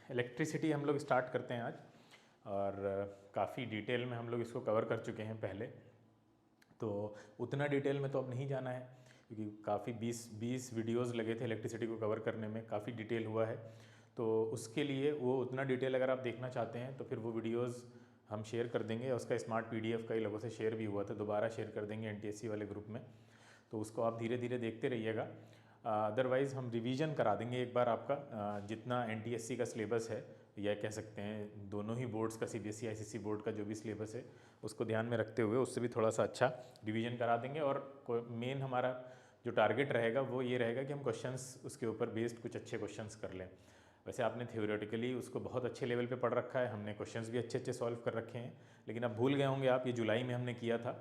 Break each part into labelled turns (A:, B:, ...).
A: Electricity हम लोग start करते हैं आज, और काफ़ी डिटेल में हम लोग इसको कवर कर चुके हैं पहले, तो उतना डिटेल में तो अब नहीं जाना है क्योंकि काफ़ी 20 वीडियोस लगे थे इलेक्ट्रिसिटी को कवर करने में, काफ़ी डिटेल हुआ है। तो उसके लिए वो उतना डिटेल अगर आप देखना चाहते हैं तो फिर वो वीडियोस हम शेयर कर देंगे। उसका स्मार्ट PDF कई लोगों से शेयर भी हुआ था, दोबारा शेयर कर देंगे NTSC वाले ग्रुप में, तो उसको आप धीरे धीरे देखते रहिएगा। अदरवाइज़ हम रिवीजन करा देंगे एक बार आपका, जितना NTSC का सिलेबस है, या कह सकते हैं दोनों ही बोर्ड्स का, CBSE ICSE बोर्ड का जो भी सिलेबस है उसको ध्यान में रखते हुए उससे भी थोड़ा सा अच्छा रिवीजन करा देंगे। और मेन हमारा जो टारगेट रहेगा वो ये रहेगा कि हम क्वेश्चंस उसके ऊपर बेस्ड कुछ अच्छे क्वेश्चंस कर लें। वैसे आपने थ्योरेटिकली उसको बहुत अच्छे लेवल पे पढ़ रखा है, हमने क्वेश्चंस भी अच्छे अच्छे सॉल्व कर रखे हैं, लेकिन अब भूल गए होंगे आप, ये जुलाई में हमने किया था।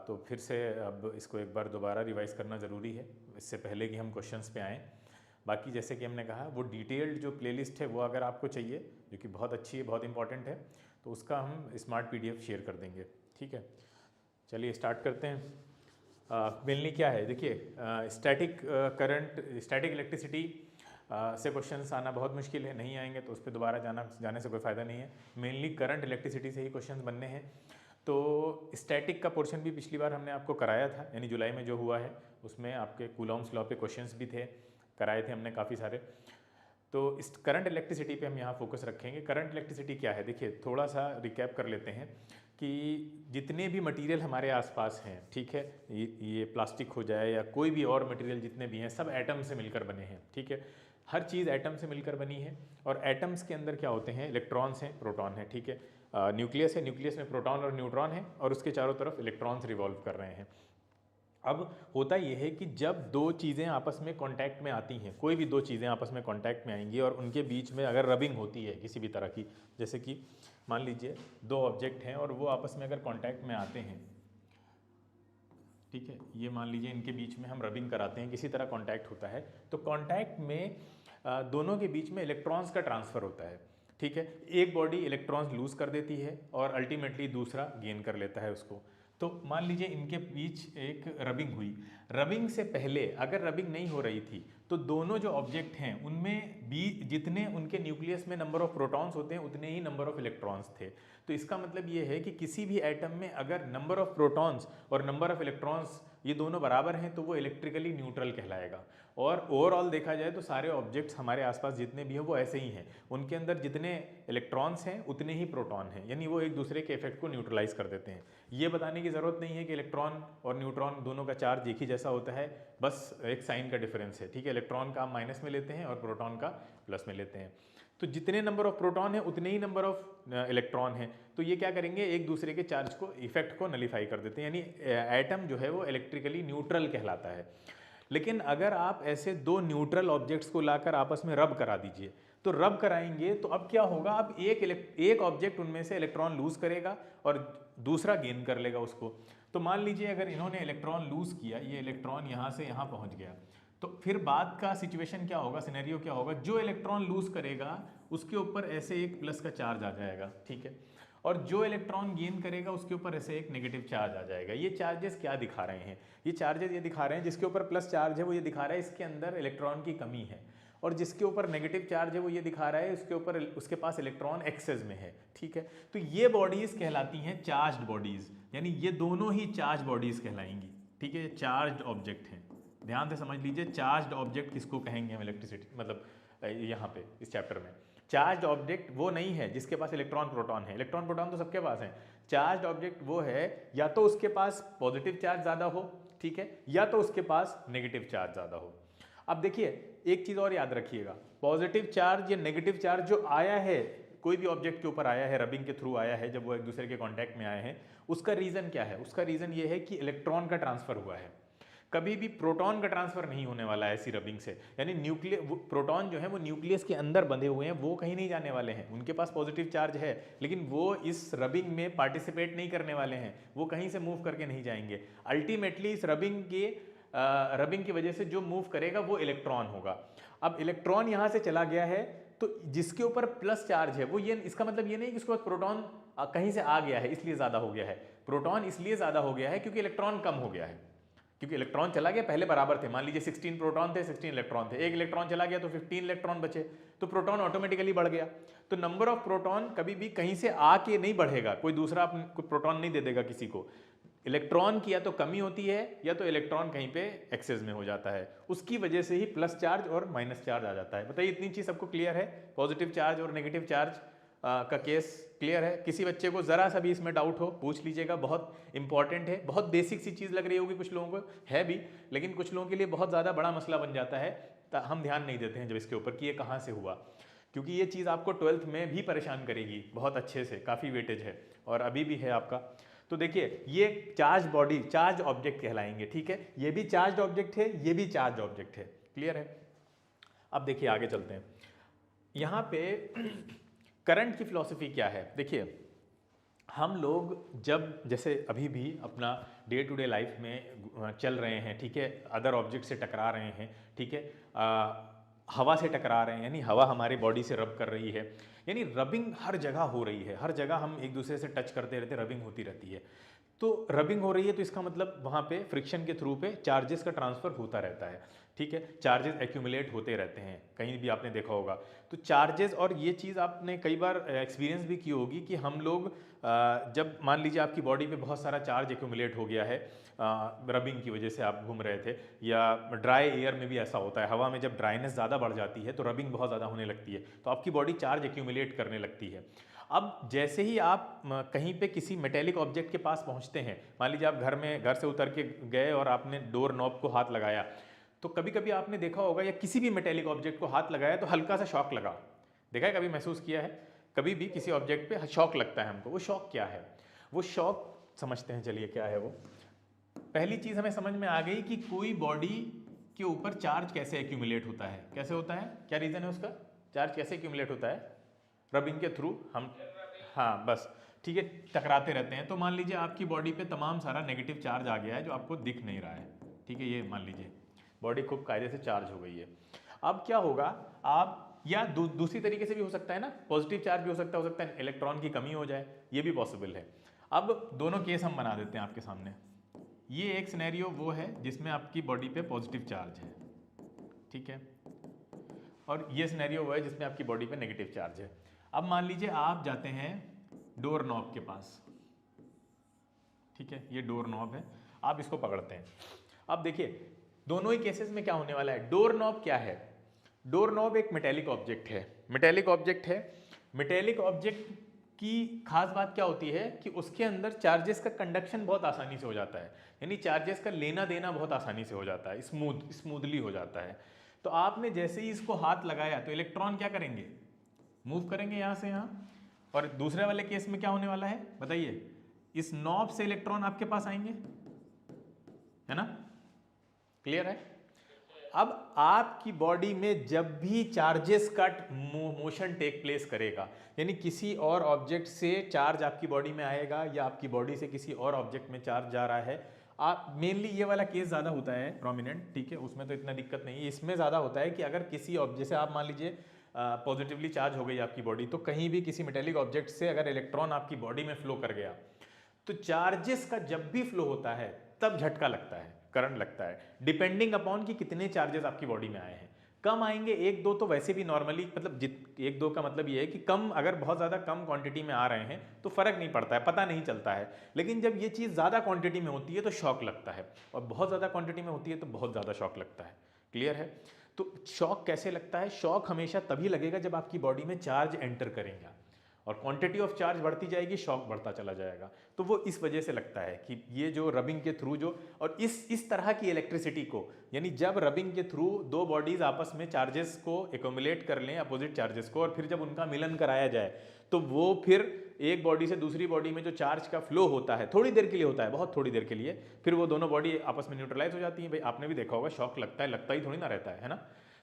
A: तो फिर से अब इसको एक बार दोबारा रिवाइज़ करना ज़रूरी है इससे पहले कि हम क्वेश्चंस पे आएँ। बाकी जैसे कि हमने कहा, वो डिटेल्ड जो प्लेलिस्ट है वो अगर आपको चाहिए, जो कि बहुत अच्छी है, बहुत इंपॉर्टेंट है, तो उसका हम स्मार्ट PDF शेयर कर देंगे। ठीक है, चलिए स्टार्ट करते हैं। मेनली क्या है, देखिए स्टैटिक करंट, स्टैटिक इलेक्ट्रिसिटी से क्वेश्चंस आना बहुत मुश्किल है, नहीं आएंगे तो उस पर दोबारा जाने से कोई फ़ायदा नहीं है। मेनली करंट इलेक्ट्रिसिटी से ही क्वेश्चंस बनने हैं। तो स्टैटिक का पोर्शन भी पिछली बार हमने आपको कराया था, यानी जुलाई में जो हुआ है उसमें आपके कूलॉम्स लॉ पे क्वेश्चंस भी थे, कराए थे हमने काफ़ी सारे। तो इस करंट इलेक्ट्रिसिटी पे हम यहाँ फोकस रखेंगे। करंट इलेक्ट्रिसिटी क्या है, देखिए थोड़ा सा रिकैप कर लेते हैं कि जितने भी मटेरियल हमारे आसपास हैं, ठीक है, ये प्लास्टिक हो जाए या कोई भी और मटेरियल जितने भी हैं, सब एटम से मिलकर बने हैं। ठीक है, हर चीज़ एटम से मिलकर बनी है, और एटम्स के अंदर क्या होते हैं, इलेक्ट्रॉन्स हैं, प्रोटॉन है। ठीक है, न्यूक्लियस है, न्यूक्लियस में प्रोटॉन और न्यूट्रॉन है, और उसके चारों तरफ इलेक्ट्रॉन्स रिवॉल्व कर रहे हैं। अब होता यह है कि जब दो चीज़ें आपस में कांटेक्ट में आती हैं, कोई भी दो चीज़ें आपस में कांटेक्ट में आएंगी और उनके बीच में अगर रबिंग होती है किसी भी तरह की, जैसे कि मान लीजिए दो ऑब्जेक्ट हैं और वो आपस में अगर कांटेक्ट में आते हैं, ठीक है, ये मान लीजिए इनके बीच में हम रबिंग कराते हैं, किसी तरह कांटेक्ट होता है, तो कांटेक्ट में दोनों के बीच में इलेक्ट्रॉन्स का ट्रांसफ़र होता है। ठीक है, एक बॉडी इलेक्ट्रॉन्स लूज़ कर देती है और अल्टीमेटली दूसरा गेन कर लेता है उसको। तो मान लीजिए इनके बीच एक रबिंग हुई, रबिंग से पहले अगर रबिंग नहीं हो रही थी तो दोनों जो ऑब्जेक्ट हैं उनमें भी जितने उनके न्यूक्लियस में नंबर ऑफ प्रोटॉन्स होते हैं उतने ही नंबर ऑफ इलेक्ट्रॉन्स थे। तो इसका मतलब ये है कि किसी भी एटम में अगर नंबर ऑफ प्रोटॉन्स और नंबर ऑफ इलेक्ट्रॉन्स ये दोनों बराबर हैं तो वो इलेक्ट्रिकली न्यूट्रल कहलाएगा। और ओवरऑल देखा जाए तो सारे ऑब्जेक्ट्स हमारे आसपास जितने भी हैं वो ऐसे ही हैं, उनके अंदर जितने इलेक्ट्रॉन्स हैं उतने ही प्रोटॉन हैं, यानी वो एक दूसरे के इफेक्ट को न्यूट्रलाइज कर देते हैं। ये बताने की ज़रूरत नहीं है कि इलेक्ट्रॉन और न्यूट्रॉन दोनों का चार्ज एक ही जैसा होता है, बस एक साइन का डिफरेंस है। ठीक है, इलेक्ट्रॉन का हम माइनस में लेते हैं और प्रोटॉन का प्लस में लेते हैं। तो जितने नंबर ऑफ प्रोटॉन है उतने ही नंबर ऑफ इलेक्ट्रॉन है, तो ये क्या करेंगे, एक दूसरे के चार्ज को, इफेक्ट को नलीफाई कर देते हैं, यानी एटम जो है वो इलेक्ट्रिकली न्यूट्रल कहलाता है। लेकिन अगर आप ऐसे दो न्यूट्रल ऑब्जेक्ट्स को लाकर आपस में रब करा दीजिए, तो रब कराएंगे तो अब क्या होगा, अब एक ऑब्जेक्ट उनमें से इलेक्ट्रॉन लूज करेगा और दूसरा गेन कर लेगा उसको। तो मान लीजिए अगर इन्होंने इलेक्ट्रॉन लूज किया, ये इलेक्ट्रॉन यहाँ से यहाँ पहुँच गया, तो फिर बाद का सिचुएशन क्या होगा, सिनेरियो क्या होगा, जो इलेक्ट्रॉन लूज करेगा उसके ऊपर ऐसे एक प्लस का चार्ज आ जाएगा। ठीक है, और जो इलेक्ट्रॉन गेन करेगा उसके ऊपर ऐसे एक नेगेटिव चार्ज आ जाएगा। ये चार्जेस क्या दिखा रहे हैं, ये चार्जेस ये दिखा रहे हैं, जिसके ऊपर प्लस चार्ज है वो ये दिखा रहा है इसके अंदर इलेक्ट्रॉन की कमी है, और जिसके ऊपर नेगेटिव चार्ज है वो ये दिखा रहा है उसके ऊपर उसके पास इलेक्ट्रॉन एक्सेस में है। ठीक है, तो ये बॉडीज कहलाती हैं चार्ज्ड बॉडीज, यानी ये दोनों ही चार्ज बॉडीज कहलाएंगी। ठीक है, चार्ज्ड ऑब्जेक्ट हैं, ध्यान से समझ लीजिए, चार्ज्ड ऑब्जेक्ट किसको कहेंगे हम इलेक्ट्रिसिटी, मतलब यहाँ पे इस चैप्टर में चार्ज्ड ऑब्जेक्ट वो नहीं है जिसके पास इलेक्ट्रॉन प्रोटॉन है, इलेक्ट्रॉन प्रोटॉन तो सबके पास है। चार्ज्ड ऑब्जेक्ट वो है या तो उसके पास पॉजिटिव चार्ज ज़्यादा हो, ठीक है, या तो उसके पास नेगेटिव चार्ज ज़्यादा हो। अब देखिए एक चीज़ और याद रखिएगा, पॉजिटिव चार्ज या नेगेटिव चार्ज जो आया है, कोई भी ऑब्जेक्ट के ऊपर आया है, रबिंग के थ्रू आया है, जब वो एक दूसरे के कॉन्टैक्ट में आए हैं, उसका रीज़न क्या है, उसका रीज़न ये है कि इलेक्ट्रॉन का ट्रांसफर हुआ है। कभी भी प्रोटॉन का ट्रांसफर नहीं होने वाला है ऐसी रबिंग से, यानी न्यूक्लियस, प्रोटॉन जो है वो न्यूक्लियस के अंदर बंधे हुए हैं, वो कहीं नहीं जाने वाले हैं, उनके पास पॉजिटिव चार्ज है, लेकिन वो इस रबिंग में पार्टिसिपेट नहीं करने वाले हैं, वो कहीं से मूव करके नहीं जाएंगे। अल्टीमेटली इस रबिंग की वजह से जो मूव करेगा वो इलेक्ट्रॉन होगा। अब इलेक्ट्रॉन यहां से चला गया है तो जिसके ऊपर प्लस चार्ज है वो, ये इसका मतलब ये नहीं कि उसके बाद प्रोटॉन कहीं से आ गया है इसलिए ज्यादा हो गया है, प्रोटॉन इसलिए ज्यादा हो गया है क्योंकि इलेक्ट्रॉन कम हो गया है, क्योंकि इलेक्ट्रॉन चला गया, पहले बराबर थे, मान लीजिए 16 प्रोटॉन थे 16 इलेक्ट्रॉन थे, एक इलेक्ट्रॉन चला गया तो 15 इलेक्ट्रॉन बचे, तो प्रोटॉन ऑटोमेटिकली बढ़ गया। तो नंबर ऑफ प्रोटॉन कभी भी कहीं से आके नहीं बढ़ेगा, कोई दूसरा कोई प्रोटॉन नहीं दे देगा किसी को। इलेक्ट्रॉन की या तो कमी होती है या तो इलेक्ट्रॉन कहीं पे एक्सेस में हो जाता है, उसकी वजह से ही प्लस चार्ज और माइनस चार्ज आ जाता है। बताइए इतनी चीज सबको क्लियर है? पॉजिटिव चार्ज और नेगेटिव चार्ज का केस क्लियर है? किसी बच्चे को जरा सा भी इसमें डाउट हो पूछ लीजिएगा, बहुत इंपॉर्टेंट है, बहुत बेसिक सी चीज लग रही होगी कुछ लोगों को, है भी, लेकिन कुछ लोगों के लिए बहुत ज्यादा बड़ा मसला बन जाता है। हम ध्यान नहीं देते हैं जब इसके ऊपर कि ये कहाँ से हुआ, क्योंकि ये चीज़ आपको 12th में भी परेशान करेगी बहुत अच्छे से, काफ़ी वेटेज है और अभी भी है आपका। तो देखिए ये चार्ज बॉडी, चार्ज ऑब्जेक्ट कहलाएंगे, ठीक है, ये भी चार्ज ऑब्जेक्ट है, ये भी चार्ज ऑब्जेक्ट है, क्लियर है? अब देखिए आगे चलते हैं। यहाँ पे करंट की फिलॉसफी क्या है? देखिए हम लोग जब जैसे अभी भी अपना डे टू डे लाइफ में चल रहे हैं, ठीक है, अदर ऑब्जेक्ट से टकरा रहे हैं, ठीक है, हवा से टकरा रहे हैं, यानी हवा हमारी बॉडी से रब कर रही है, यानी रबिंग हर जगह हो रही है, हर जगह हम एक दूसरे से टच करते रहते, रबिंग होती रहती है। तो रबिंग हो रही है तो इसका मतलब वहाँ पे फ्रिक्शन के थ्रू पे चार्जेस का ट्रांसफर होता रहता है, ठीक है, चार्जेस एक्यूमुलेट होते रहते हैं, कहीं भी आपने देखा होगा। तो चार्जेस, और ये चीज़ आपने कई बार एक्सपीरियंस भी की होगी कि हम लोग जब मान लीजिए आपकी बॉडी पे बहुत सारा चार्ज एक्यूमुलेट हो गया है रबिंग की वजह से, आप घूम रहे थे, या ड्राई एयर में भी ऐसा होता है, हवा में जब ड्राइनेस ज़्यादा बढ़ जाती है तो रबिंग बहुत ज़्यादा होने लगती है, तो आपकी बॉडी चार्ज एक्यूमुलेट करने लगती है। अब जैसे ही आप कहीं पे किसी मेटेलिक ऑब्जेक्ट के पास पहुंचते हैं, मान लीजिए आप घर से उतर के गए और आपने डोर नॉब को हाथ लगाया, तो कभी कभी आपने देखा होगा या किसी भी मेटेलिक ऑब्जेक्ट को हाथ लगाया तो हल्का सा शॉक लगा, देखा है, कभी महसूस किया है? कभी भी किसी ऑब्जेक्ट पे शॉक लगता है हमको, वो शॉक क्या है? वो शॉक समझते हैं, चलिए क्या है वो। पहली चीज हमें समझ में आ गई कि कोई बॉडी के ऊपर चार्ज कैसे एक्यूमुलेट होता है, कैसे होता है, क्या रीजन है उसका, चार्ज कैसे एक्यूमुलेट होता है? रबिंग के थ्रू हम, हाँ बस ठीक है, टकराते रहते हैं। तो मान लीजिए आपकी बॉडी पे तमाम सारा नेगेटिव चार्ज आ गया है जो आपको दिख नहीं रहा है, ठीक है, ये मान लीजिए बॉडी खूब कायदे से चार्ज हो गई है। अब क्या होगा, आप या दूसरी तरीके से भी हो सकता है ना, पॉजिटिव चार्ज भी हो सकता है इलेक्ट्रॉन की कमी हो जाए, ये भी पॉसिबल है। अब दोनों केस हम बना देते हैं आपके सामने। ये एक सिनेरियो वो है जिसमें आपकी बॉडी पे पॉजिटिव चार्ज है, ठीक है, और ये सिनेरियो वो है जिसमें आपकी बॉडी पे नेगेटिव चार्ज है। अब मान लीजिए आप जाते हैं डोर नॉब के पास, ठीक है, ये डोर नॉब है, आप इसको पकड़ते हैं। अब देखिए दोनों ही केसेस में क्या होने वाला है, डोर नॉब क्या है? डोर नॉब एक मेटेलिक ऑब्जेक्ट है, मेटेलिक ऑब्जेक्ट है। मेटेलिक ऑब्जेक्ट की खास बात क्या होती है कि उसके अंदर चार्जेस का कंडक्शन बहुत आसानी से हो जाता है, यानी चार्जेस का लेना देना बहुत आसानी से हो जाता है, स्मूथली हो जाता है। तो आपने जैसे ही इसको हाथ लगाया तो इलेक्ट्रॉन क्या करेंगे, मूव करेंगे यहाँ से यहाँ। और दूसरे वाले केस में क्या होने वाला है बताइए, इस नॉब से इलेक्ट्रॉन आपके पास आएंगे, है ना, क्लियर है? अब आपकी बॉडी में जब भी चार्जेस का मोशन टेक प्लेस करेगा, यानी किसी और ऑब्जेक्ट से चार्ज आपकी बॉडी में आएगा या आपकी बॉडी से किसी और ऑब्जेक्ट में चार्ज जा रहा है, आप मेनली ये वाला केस ज़्यादा होता है प्रोमिनेंट, ठीक है, उसमें तो इतना दिक्कत नहीं है। इसमें ज़्यादा होता है कि अगर किसी ऑब्जेक्ट से आप मान लीजिए पॉजिटिवली चार्ज हो गई आपकी बॉडी, तो कहीं भी किसी मेटेलिक ऑब्जेक्ट से अगर इलेक्ट्रॉन आपकी बॉडी में फ्लो कर गया, तो चार्जेस का जब भी फ्लो होता है तब झटका लगता है, करंट लगता है, डिपेंडिंग अपॉन कि कितने चार्जेस आपकी बॉडी में आए हैं। कम आएंगे एक दो तो वैसे भी नॉर्मली, मतलब एक दो का मतलब ये है कि कम, अगर बहुत ज़्यादा कम क्वांटिटी में आ रहे हैं तो फ़र्क नहीं पड़ता है, पता नहीं चलता है। लेकिन जब ये चीज़ ज़्यादा क्वांटिटी में होती है तो शॉक लगता है, और बहुत ज़्यादा क्वांटिटी में होती है तो बहुत ज़्यादा शॉक लगता है, क्लियर है? तो शॉक कैसे लगता है? शॉक हमेशा तभी लगेगा जब आपकी बॉडी में चार्ज एंटर करेगा, और क्वांटिटी ऑफ चार्ज बढ़ती जाएगी, शॉक बढ़ता चला जाएगा। तो वो इस वजह से लगता है कि ये जो रबिंग के थ्रू जो, और इस तरह की इलेक्ट्रिसिटी को, यानी जब रबिंग के थ्रू दो बॉडीज आपस में चार्जेस को एक्यूमुलेट कर लें, अपोजिट चार्जेस को, और फिर जब उनका मिलन कराया जाए तो वो फिर एक बॉडी से दूसरी बॉडी में जो चार्ज का फ्लो होता है, थोड़ी देर के लिए होता है, बहुत थोड़ी देर के लिए, फिर वो दोनों बॉडी आपस में न्यूट्रलाइज हो जाती है। भाई आपने भी देखा होगा, शॉक लगता है, लगता ही थोड़ी ना रहता है ना,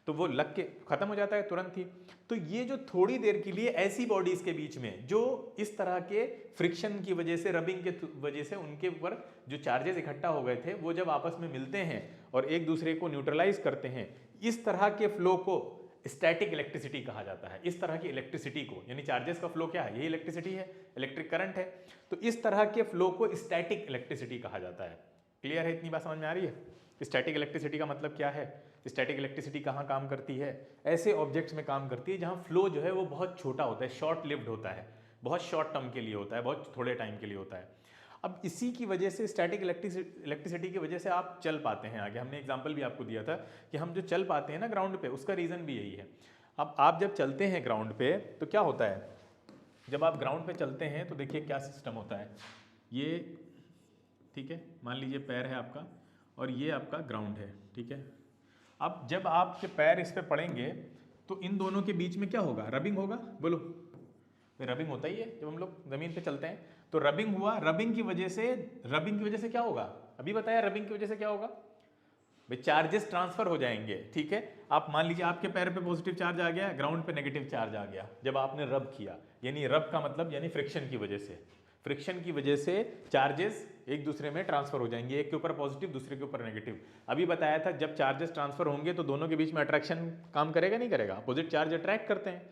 A: तो वो लग के खत्म हो जाता है तुरंत ही। तो ये जो थोड़ी देर के लिए ऐसी बॉडीज के बीच में जो इस तरह के फ्रिक्शन की वजह से, रबिंग के वजह से उनके ऊपर जो चार्जेस इकट्ठा हो गए थे, वो जब आपस में मिलते हैं और एक दूसरे को न्यूट्रलाइज करते हैं, इस तरह के फ्लो को स्टैटिक इलेक्ट्रिसिटी कहा जाता है। इस तरह की इलेक्ट्रिसिटी को, यानी चार्जेस का फ्लो क्या है, यही इलेक्ट्रिसिटी है, इलेक्ट्रिक करंट है, तो इस तरह के फ्लो को स्टैटिक इलेक्ट्रिसिटी कहा जाता है। क्लियर है? इतनी बात समझ में आ रही है? स्टैटिक इलेक्ट्रिसिटी का मतलब क्या है? स्टैटिक इलेक्ट्रिसिटी कहाँ काम करती है? ऐसे ऑब्जेक्ट्स में काम करती है जहाँ फ्लो जो है वो बहुत छोटा होता है, शॉर्ट लिव्ड होता है, बहुत शॉर्ट टर्म के लिए होता है, बहुत थोड़े टाइम के लिए होता है। अब इसी की वजह से स्टैटिक इलेक्ट्रिसिटी की वजह से आप चल पाते हैं आगे। हमने एग्जांपल भी आपको दिया था कि हम जो चल पाते हैं ना ग्राउंड पे, उसका रीज़न भी यही है। अब आप जब चलते हैं ग्राउंड पे तो क्या होता है, जब आप ग्राउंड पे चलते हैं तो देखिए क्या सिस्टम होता है। ये ठीक है, मान लीजिए पैर है आपका और ये आपका ग्राउंड है, ठीक है। अब जब आपके पैर इस पे पड़ेंगे तो इन दोनों के बीच में क्या होगा? रबिंग होगा, बोलो। रबिंग होता ही है जब हम लोग ज़मीन पे चलते हैं, तो रबिंग हुआ। रबिंग की वजह से क्या होगा? अभी बताया, रबिंग की वजह से क्या होगा भाई? चार्जेस ट्रांसफर हो जाएंगे, ठीक है। आप मान लीजिए आपके पैर पे पॉजिटिव चार्ज आ गया, ग्राउंड पे नेगेटिव चार्ज आ गया जब आपने रब किया। यानी रब का मतलब यानी फ्रिक्शन की वजह से, फ्रिक्शन की वजह से चार्जेस एक दूसरे में ट्रांसफर हो जाएंगे, एक के ऊपर पॉजिटिव दूसरे के ऊपर नेगेटिव। अभी बताया था जब चार्जेस ट्रांसफर होंगे तो दोनों के बीच में अट्रैक्शन काम करेगा, नहीं करेगा? अपोजिट चार्ज अट्रैक्ट करते हैं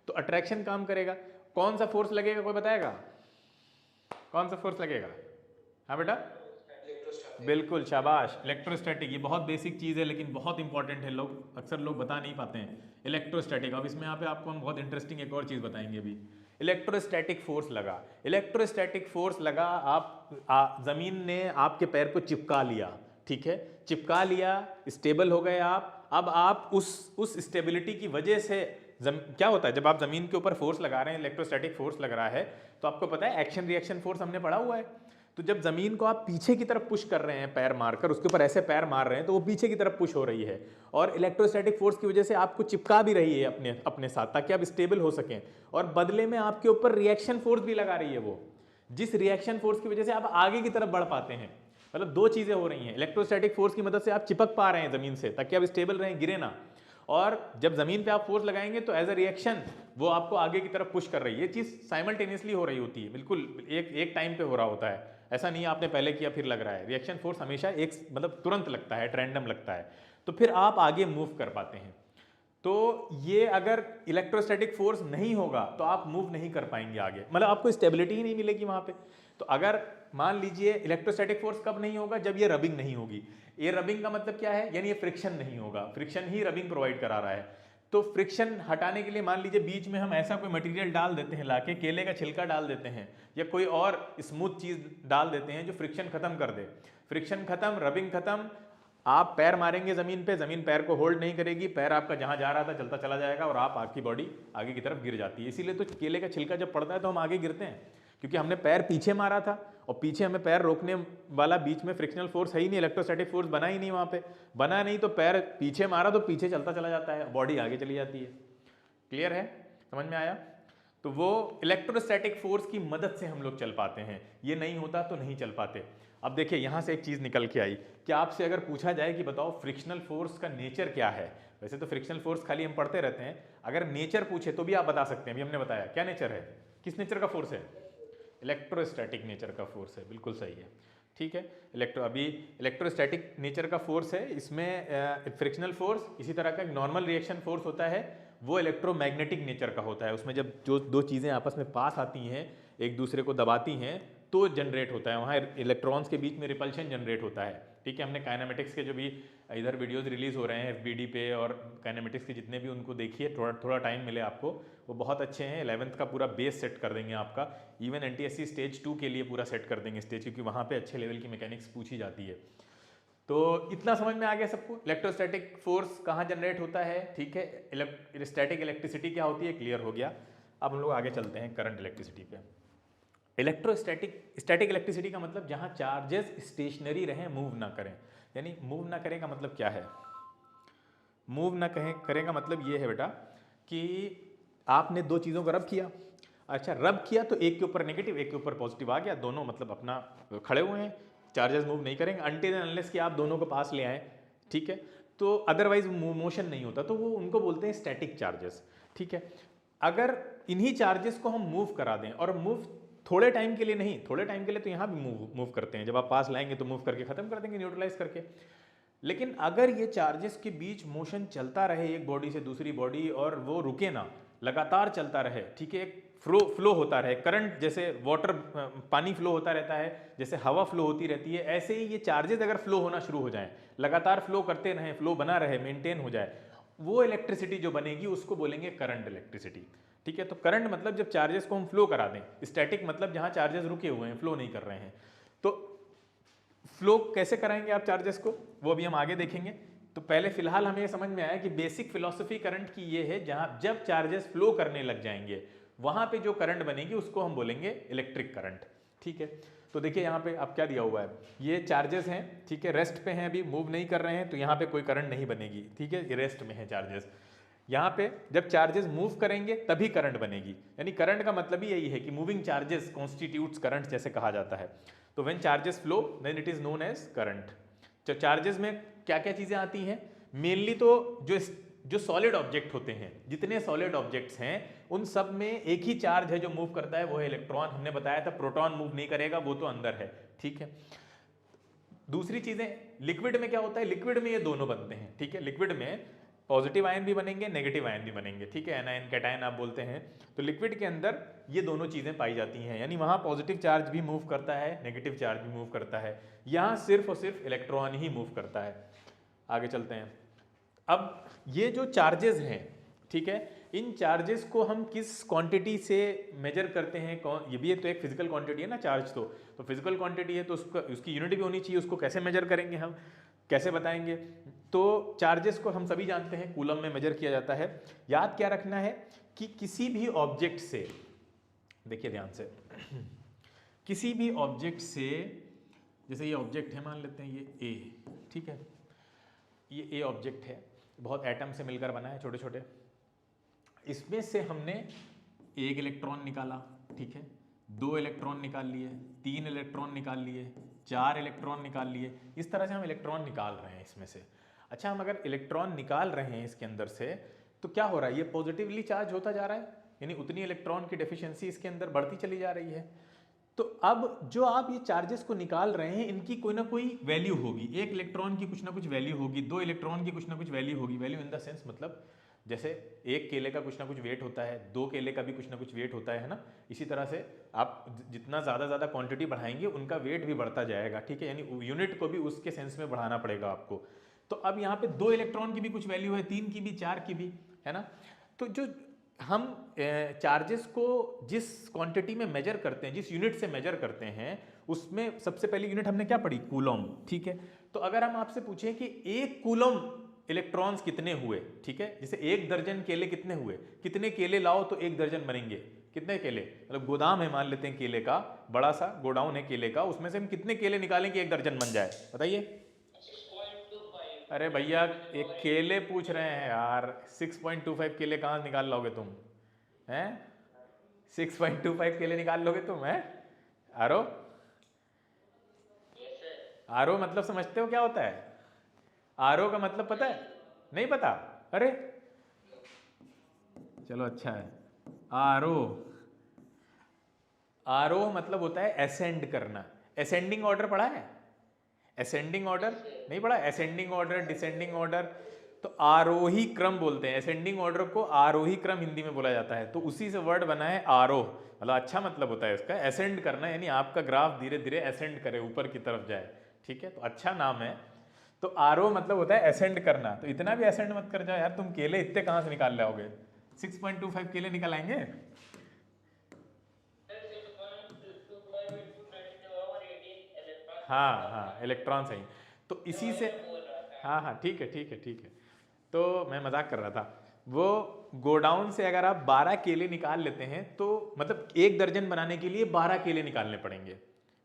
A: तो अट्रैक्शन काम करेगा। कौन सा फोर्स लगेगा, कोई बताएगा? कौन सा फोर्स लगेगा? हाँ बेटा, बिल्कुल, शाबाश, इलेक्ट्रोस्टैटिक। ये बहुत बेसिक चीज़ है लेकिन बहुत इंपॉर्टेंट है, लोग अक्सर लोग बता नहीं पाते हैं। इलेक्ट्रोस्टैटिक। अब इसमें यहाँ पे आपको हम बहुत इंटरेस्टिंग एक और चीज़ बताएंगे अभी। इलेक्ट्रोस्टैटिक फोर्स लगा, इलेक्ट्रोस्टैटिक फोर्स लगा, ज़मीन ने आपके पैर को चिपका लिया, ठीक है, चिपका लिया, स्टेबल हो गए आप। अब आप उस स्टेबिलिटी की वजह से क्या होता है, जब आप ज़मीन के ऊपर फोर्स लगा रहे हैं, इलेक्ट्रोस्टैटिक फोर्स लग रहा है, तो आपको पता है एक्शन रिएक्शन फोर्स हमने पढ़ा हुआ है। तो जब ज़मीन को आप पीछे की तरफ पुश कर रहे हैं पैर मारकर, उसके ऊपर ऐसे पैर मार रहे हैं तो वो पीछे की तरफ पुश हो रही है, और इलेक्ट्रोस्टैटिक फोर्स की वजह से आपको चिपका भी रही है अपने साथ, ताकि आप स्टेबल हो सकें। और बदले में आपके ऊपर रिएक्शन फोर्स भी लगा रही है, वो जिस रिएक्शन फोर्स की वजह से आप आगे की तरफ बढ़ पाते हैं। मतलब दो चीज़ें हो रही हैं, इलेक्ट्रोस्टैटिक फोर्स की मदद से आप चिपक पा रहे हैं ज़मीन से, ताकि आप स्टेबल रहें, गिरे ना। और जब ज़मीन पे आप फोर्स लगाएंगे तो एज अ रिएक्शन वो आपको आगे की तरफ पुश कर रही है। ये चीज़ साइमल्टेनियसली हो रही होती है, बिल्कुल एक टाइम पे हो रहा होता है। ऐसा नहीं आपने पहले किया फिर लग रहा है। रिएक्शन फोर्स हमेशा एक मतलब तुरंत लगता है, रैंडम लगता है, तो फिर आप आगे मूव कर पाते हैं। तो ये अगर इलेक्ट्रोस्टैटिक फोर्स नहीं होगा तो आप मूव नहीं कर पाएंगे आगे, मतलब आपको स्टेबिलिटी ही नहीं मिलेगी वहां पे। तो अगर मान लीजिए इलेक्ट्रोस्टैटिक फोर्स कब नहीं होगा? जब ये रबिंग नहीं होगी। ये रबिंग का मतलब क्या है? यानी ये फ्रिक्शन नहीं होगा, फ्रिक्शन ही रबिंग प्रोवाइड करा रहा है। तो फ्रिक्शन हटाने के लिए मान लीजिए बीच में हम ऐसा कोई मटेरियल डाल देते हैं, लाके केले का छिलका डाल देते हैं या कोई और स्मूथ चीज डाल देते हैं जो फ्रिक्शन खत्म कर दे। फ्रिक्शन खत्म, रबिंग खत्म, आप पैर मारेंगे जमीन पे, जमीन पैर को होल्ड नहीं करेगी, पैर आपका जहां जा रहा था चलता चला जाएगा और आप आपकी बॉडी आगे की तरफ गिर जाती है। इसीलिए तो केले का छिलका जब पड़ता है तो हम आगे गिरते हैं, क्योंकि हमने पैर पीछे मारा था और पीछे हमें पैर रोकने वाला बीच में फ्रिक्शनल फोर्स है ही नहीं, इलेक्ट्रोस्टैटिक फोर्स बना ही नहीं वहां पे, बना नहीं तो पैर पीछे मारा तो पीछे चलता चला जाता है, बॉडी आगे चली जाती है। क्लियर है? समझ में आया? तो वो इलेक्ट्रोस्टैटिक फोर्स की मदद से हम लोग चल पाते हैं, ये नहीं होता तो नहीं चल पाते। अब देखिए यहां से एक चीज निकल के आई कि आपसे अगर पूछा जाए कि बताओ फ्रिक्शनल फोर्स का नेचर क्या है, वैसे तो फ्रिक्शनल फोर्स खाली हम पढ़ते रहते हैं, अगर नेचर पूछे तो भी आप बता सकते हैं। अभी हमने बताया क्या नेचर है, किस नेचर का फोर्स है? इलेक्ट्रोस्टैटिक नेचर का फोर्स है, बिल्कुल सही है, ठीक है। अभी इलेक्ट्रोस्टैटिक नेचर का फोर्स है, इसमें फ्रिक्शनल फोर्स इसी तरह का नॉर्मल रिएक्शन फोर्स होता है, वो इलेक्ट्रोमैग्नेटिक नेचर का होता है। उसमें जब जो दो चीज़ें आपस में पास आती हैं, एक दूसरे को दबाती हैं, तो जनरेट होता है, वहाँ इलेक्ट्रॉन्स के बीच में रिपल्शन जनरेट होता है, ठीक है। हमने काइनेमेटिक्स के जो भी इधर वीडियोस रिलीज हो रहे हैं FBD पे और काइनेमेटिक्स के जितने भी, उनको देखिए, थोड़ा टाइम मिले आपको, वो बहुत अच्छे हैं। 11th का पूरा बेस सेट कर देंगे आपका, इवन NTSC स्टेज 2 के लिए पूरा सेट कर देंगे स्टेज, क्योंकि वहाँ पे अच्छे लेवल की मैकेनिक्स पूछी जाती है। तो इतना समझ में आ गया सबको, इलेक्ट्रोस्टैटिक फोर्स कहाँ जनरेट होता है, ठीक है। स्टैटिक इलेक्ट्रिसिटी क्या होती है, क्लियर हो गया। अब हम लोग आगे चलते हैं करंट इलेक्ट्रिसिटी पे। स्टैटिक इलेक्ट्रिसिटी का मतलब जहां चार्जेस स्टेशनरी रहें, मूव ना करें। यानी मूव ना करें का मतलब क्या है? मूव ना करें का मतलब ये है बेटा कि आपने दो चीज़ों को रब किया, अच्छा रब किया तो एक के ऊपर नेगेटिव एक के ऊपर पॉजिटिव आ गया, दोनों मतलब अपना खड़े हुए हैं, चार्जेस मूव नहीं करेंगे अनटिल एंड अनलेस कि आप दोनों को पास ले आए, ठीक है। तो अदरवाइज मोशन नहीं होता, तो वो उनको बोलते हैं स्टैटिक चार्जेस, ठीक है। अगर इन्हीं चार्जेस को हम मूव करा दें, और मूव थोड़े टाइम के लिए नहीं, थोड़े टाइम के लिए तो यहाँ भी मूव करते हैं, जब आप पास लाएंगे तो मूव करके खत्म कर देंगे, न्यूट्रलाइज करके। लेकिन अगर ये चार्जेस के बीच मोशन चलता रहे एक बॉडी से दूसरी बॉडी और वो रुके ना, लगातार चलता रहे, ठीक है, एक फ्लो होता रहे, करंट जैसे वाटर पानी फ्लो होता रहता है, जैसे हवा फ्लो होती रहती है, ऐसे ही ये चार्जेस अगर फ्लो होना शुरू हो जाएं, लगातार फ्लो करते रहें, फ्लो बना रहे, मेंटेन हो जाए, वो इलेक्ट्रिसिटी जो बनेगी उसको बोलेंगे करंट इलेक्ट्रिसिटी, ठीक है। तो करंट मतलब जब चार्जेस को हम फ्लो करा दें, स्टैटिक मतलब जहां चार्जेस रुके हुए हैं, फ्लो नहीं कर रहे हैं। तो फ्लो कैसे कराएंगे आप चार्जेस को, वो भी हम आगे देखेंगे। तो पहले फिलहाल हमें समझ में आया कि बेसिक फिलॉसफी करंट की ये है, जहां जब चार्जेस फ्लो करने लग जाएंगे वहां पे जो करंट बनेगी उसको हम बोलेंगे इलेक्ट्रिक करंट, ठीक है। तो देखिए यहाँ पे आप क्या दिया हुआ है, ये चार्जेस हैं, ठीक है, रेस्ट पे हैं, अभी मूव नहीं कर रहे हैं, तो यहाँ पे कोई करंट नहीं बनेगी, ठीक है, ये रेस्ट में है चार्जेस। यहाँ पे जब चार्जेस मूव करेंगे तभी करंट बनेगी, यानी करंट का मतलब ही यही है कि मूविंग चार्जेस कॉन्स्टिट्यूट्स करंट जैसे कहा जाता है। तो when charges flow then it is known as current. तो चार्जेस में क्या क्या चीजें आती हैं, मेनली तो जो सॉलिड ऑब्जेक्ट होते हैं, जितने सॉलिड ऑब्जेक्ट्स हैं उन सब में एक ही चार्ज है जो मूव करता है, वो है इलेक्ट्रॉन। हमने बताया था प्रोटॉन मूव नहीं करेगा, वो तो अंदर है, ठीक है। दूसरी चीजें, लिक्विड में क्या होता है, लिक्विड में ये दोनों बनते हैं, ठीक है, लिक्विड में पॉजिटिव आयन भी बनेंगे, नेगेटिव आयन भी बनेंगे, ठीक है, एनायन कैटायन आप बोलते हैं। तो लिक्विड के अंदर ये दोनों चीजें पाई जाती हैं, यानी वहां पॉजिटिव चार्ज भी मूव करता है, नेगेटिव चार्ज भी मूव करता है, यहां सिर्फ और सिर्फ इलेक्ट्रॉन ही मूव करता है। आगे चलते हैं। अब ये जो चार्जेस हैं, ठीक है, इन चार्जेस को हम किस क्वांटिटी से मेजर करते हैं, ये भी तो एक फिजिकल क्वांटिटी है ना चार्ज, तो फिजिकल क्वांटिटी है तो उसकी यूनिट भी होनी चाहिए, उसको कैसे मेजर करेंगे, हम कैसे बताएंगे। तो चार्जेस को हम सभी जानते हैं कूलम में मेजर किया जाता है। याद क्या रखना है कि किसी भी ऑब्जेक्ट से, देखिए ध्यान से, किसी भी ऑब्जेक्ट से, जैसे ये ऑब्जेक्ट है, मान लेते हैं ये ए, ठीक है, ये ए ऑब्जेक्ट है, बहुत एटम से मिलकर बना है छोटे छोटे, इसमें से हमने एक इलेक्ट्रॉन निकाला, ठीक है, 2 इलेक्ट्रॉन निकाल लिए, 3 इलेक्ट्रॉन निकाल लिए, 4 इलेक्ट्रॉन निकाल लिए, इस तरह से हम इलेक्ट्रॉन निकाल रहे हैं इसमें से। अच्छा, हम अगर इलेक्ट्रॉन निकाल रहे हैं इसके अंदर से, तो क्या हो रहा है, ये पॉजिटिवली चार्ज होता जा रहा है, यानी उतनी इलेक्ट्रॉन की डेफिशिएंसी इसके अंदर बढ़ती चली जा रही है। तो अब जो आप ये चार्जेस को निकाल रहे हैं, इनकी कोई ना कोई वैल्यू होगी, एक इलेक्ट्रॉन की कुछ ना कुछ वैल्यू होगी, 2 इलेक्ट्रॉन की कुछ ना कुछ वैल्यू होगी। वैल्यू इन द सेंस मतलब जैसे एक केले का कुछ ना कुछ वेट होता है, 2 केले का भी कुछ ना कुछ वेट होता है ना, इसी तरह से आप जितना ज़्यादा क्वांटिटी बढ़ाएंगे उनका वेट भी बढ़ता जाएगा, ठीक है, यानी यूनिट को भी उसके सेंस में बढ़ाना पड़ेगा आपको। तो अब यहाँ पे 2 इलेक्ट्रॉन की भी कुछ वैल्यू है, 3 की भी, 4 की भी, है ना। तो जो हम चार्जेस को जिस क्वांटिटी में मेजर करते हैं, जिस यूनिट से मेजर करते हैं, उसमें सबसे पहली यूनिट हमने क्या पढ़ी, कूलम, ठीक है। तो अगर हम आपसे पूछें कि 1 कूलम इलेक्ट्रॉन्स कितने हुए, ठीक है, जैसे 1 दर्जन केले कितने हुए, कितने केले लाओ तो 1 दर्जन बनेंगे, कितने केले, मतलब गोदाम है मान लेते हैं केले का, बड़ा सा गोडाउन है केले का, उसमें से हम कितने केले निकालें कि 1 दर्जन बन जाए, बताइए। अरे भैया, एक केले पूछ रहे हैं यार, 6.25 केले कहाँ निकाल लोगे तुम, हैं 6.25 केले निकाल लोगे तुम, हैं आरो, आरो मतलब समझते हो क्या होता है, आरो का मतलब पता है, नहीं पता, अरे चलो अच्छा है। आरो, आरो मतलब होता है असेंड करना, असेंडिंग ऑर्डर पढ़ा है, असेंडिंग ऑर्डर नहीं पढ़ा, असेंडिंग ऑर्डर, डिसेंडिंग ऑर्डर, तो आरोही क्रम बोलते हैं, असेंडिंग ऑर्डर को आरोही क्रम हिंदी में बोला जाता है, तो उसी से वर्ड बना है आरोह, मतलब अच्छा मतलब होता है इसका असेंड करना, यानी आपका ग्राफ धीरे धीरे असेंड करे, ऊपर की तरफ जाए, ठीक है, तो अच्छा नाम है। तो आरोह मतलब होता है असेंड करना, तो इतना भी असेंड मत कर जाओ यार, तुम केले इतने कहाँ से निकाल लाओगे, 6.25 केले निकाल आएंगे। हाँ हाँ, इलेक्ट्रॉन सही, तो इसी से, हाँ हाँ ठीक है ठीक है ठीक है, तो मैं मजाक कर रहा था। वो गोडाउन से अगर आप 12 केले निकाल लेते हैं, तो मतलब 1 दर्जन बनाने के लिए 12 केले निकालने पड़ेंगे,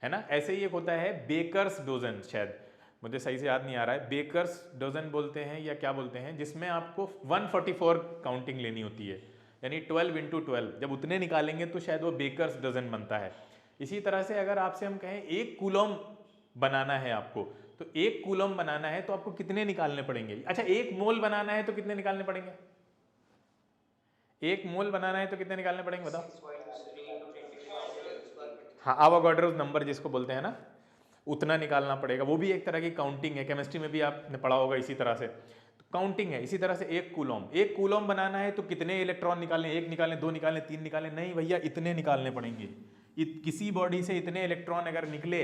A: है ना। ऐसे ही एक होता है बेकर्स डोजन, शायद मुझे सही से याद नहीं आ रहा है, बेकर्स डोजन बोलते हैं या क्या बोलते हैं, जिसमें आपको 144 काउंटिंग लेनी होती है, यानी 12 × 12, जब उतने निकालेंगे तो शायद वो बेकर्स डोजन बनता है। इसी तरह से अगर आपसे हम कहें 1 कूलम बनाना है आपको, तो 1 कूलम बनाना है तो आपको कितने निकालने पड़ेंगे, अच्छा 1 मोल बनाना है तो कितने निकालने पड़ेंगे, 1 मोल बनाना है तो कितने निकालने पड़ेंगे बताओ। हाँ, एवोगाड्रो नंबर जिसको बोलते हैं ना, उतना निकालना पड़ेगा, वो भी एक तरह की काउंटिंग है, केमिस्ट्री में भी आपने पढ़ा होगा इसी तरह से। तो काउंटिंग है। इसी तरह से एक कूलम बनाना है तो कितने इलेक्ट्रॉन निकालने, एक निकालने, दो निकालने, तीन निकालने, नहीं भैया इतने निकालने पड़ेंगे। किसी बॉडी से इतने इलेक्ट्रॉन अगर निकले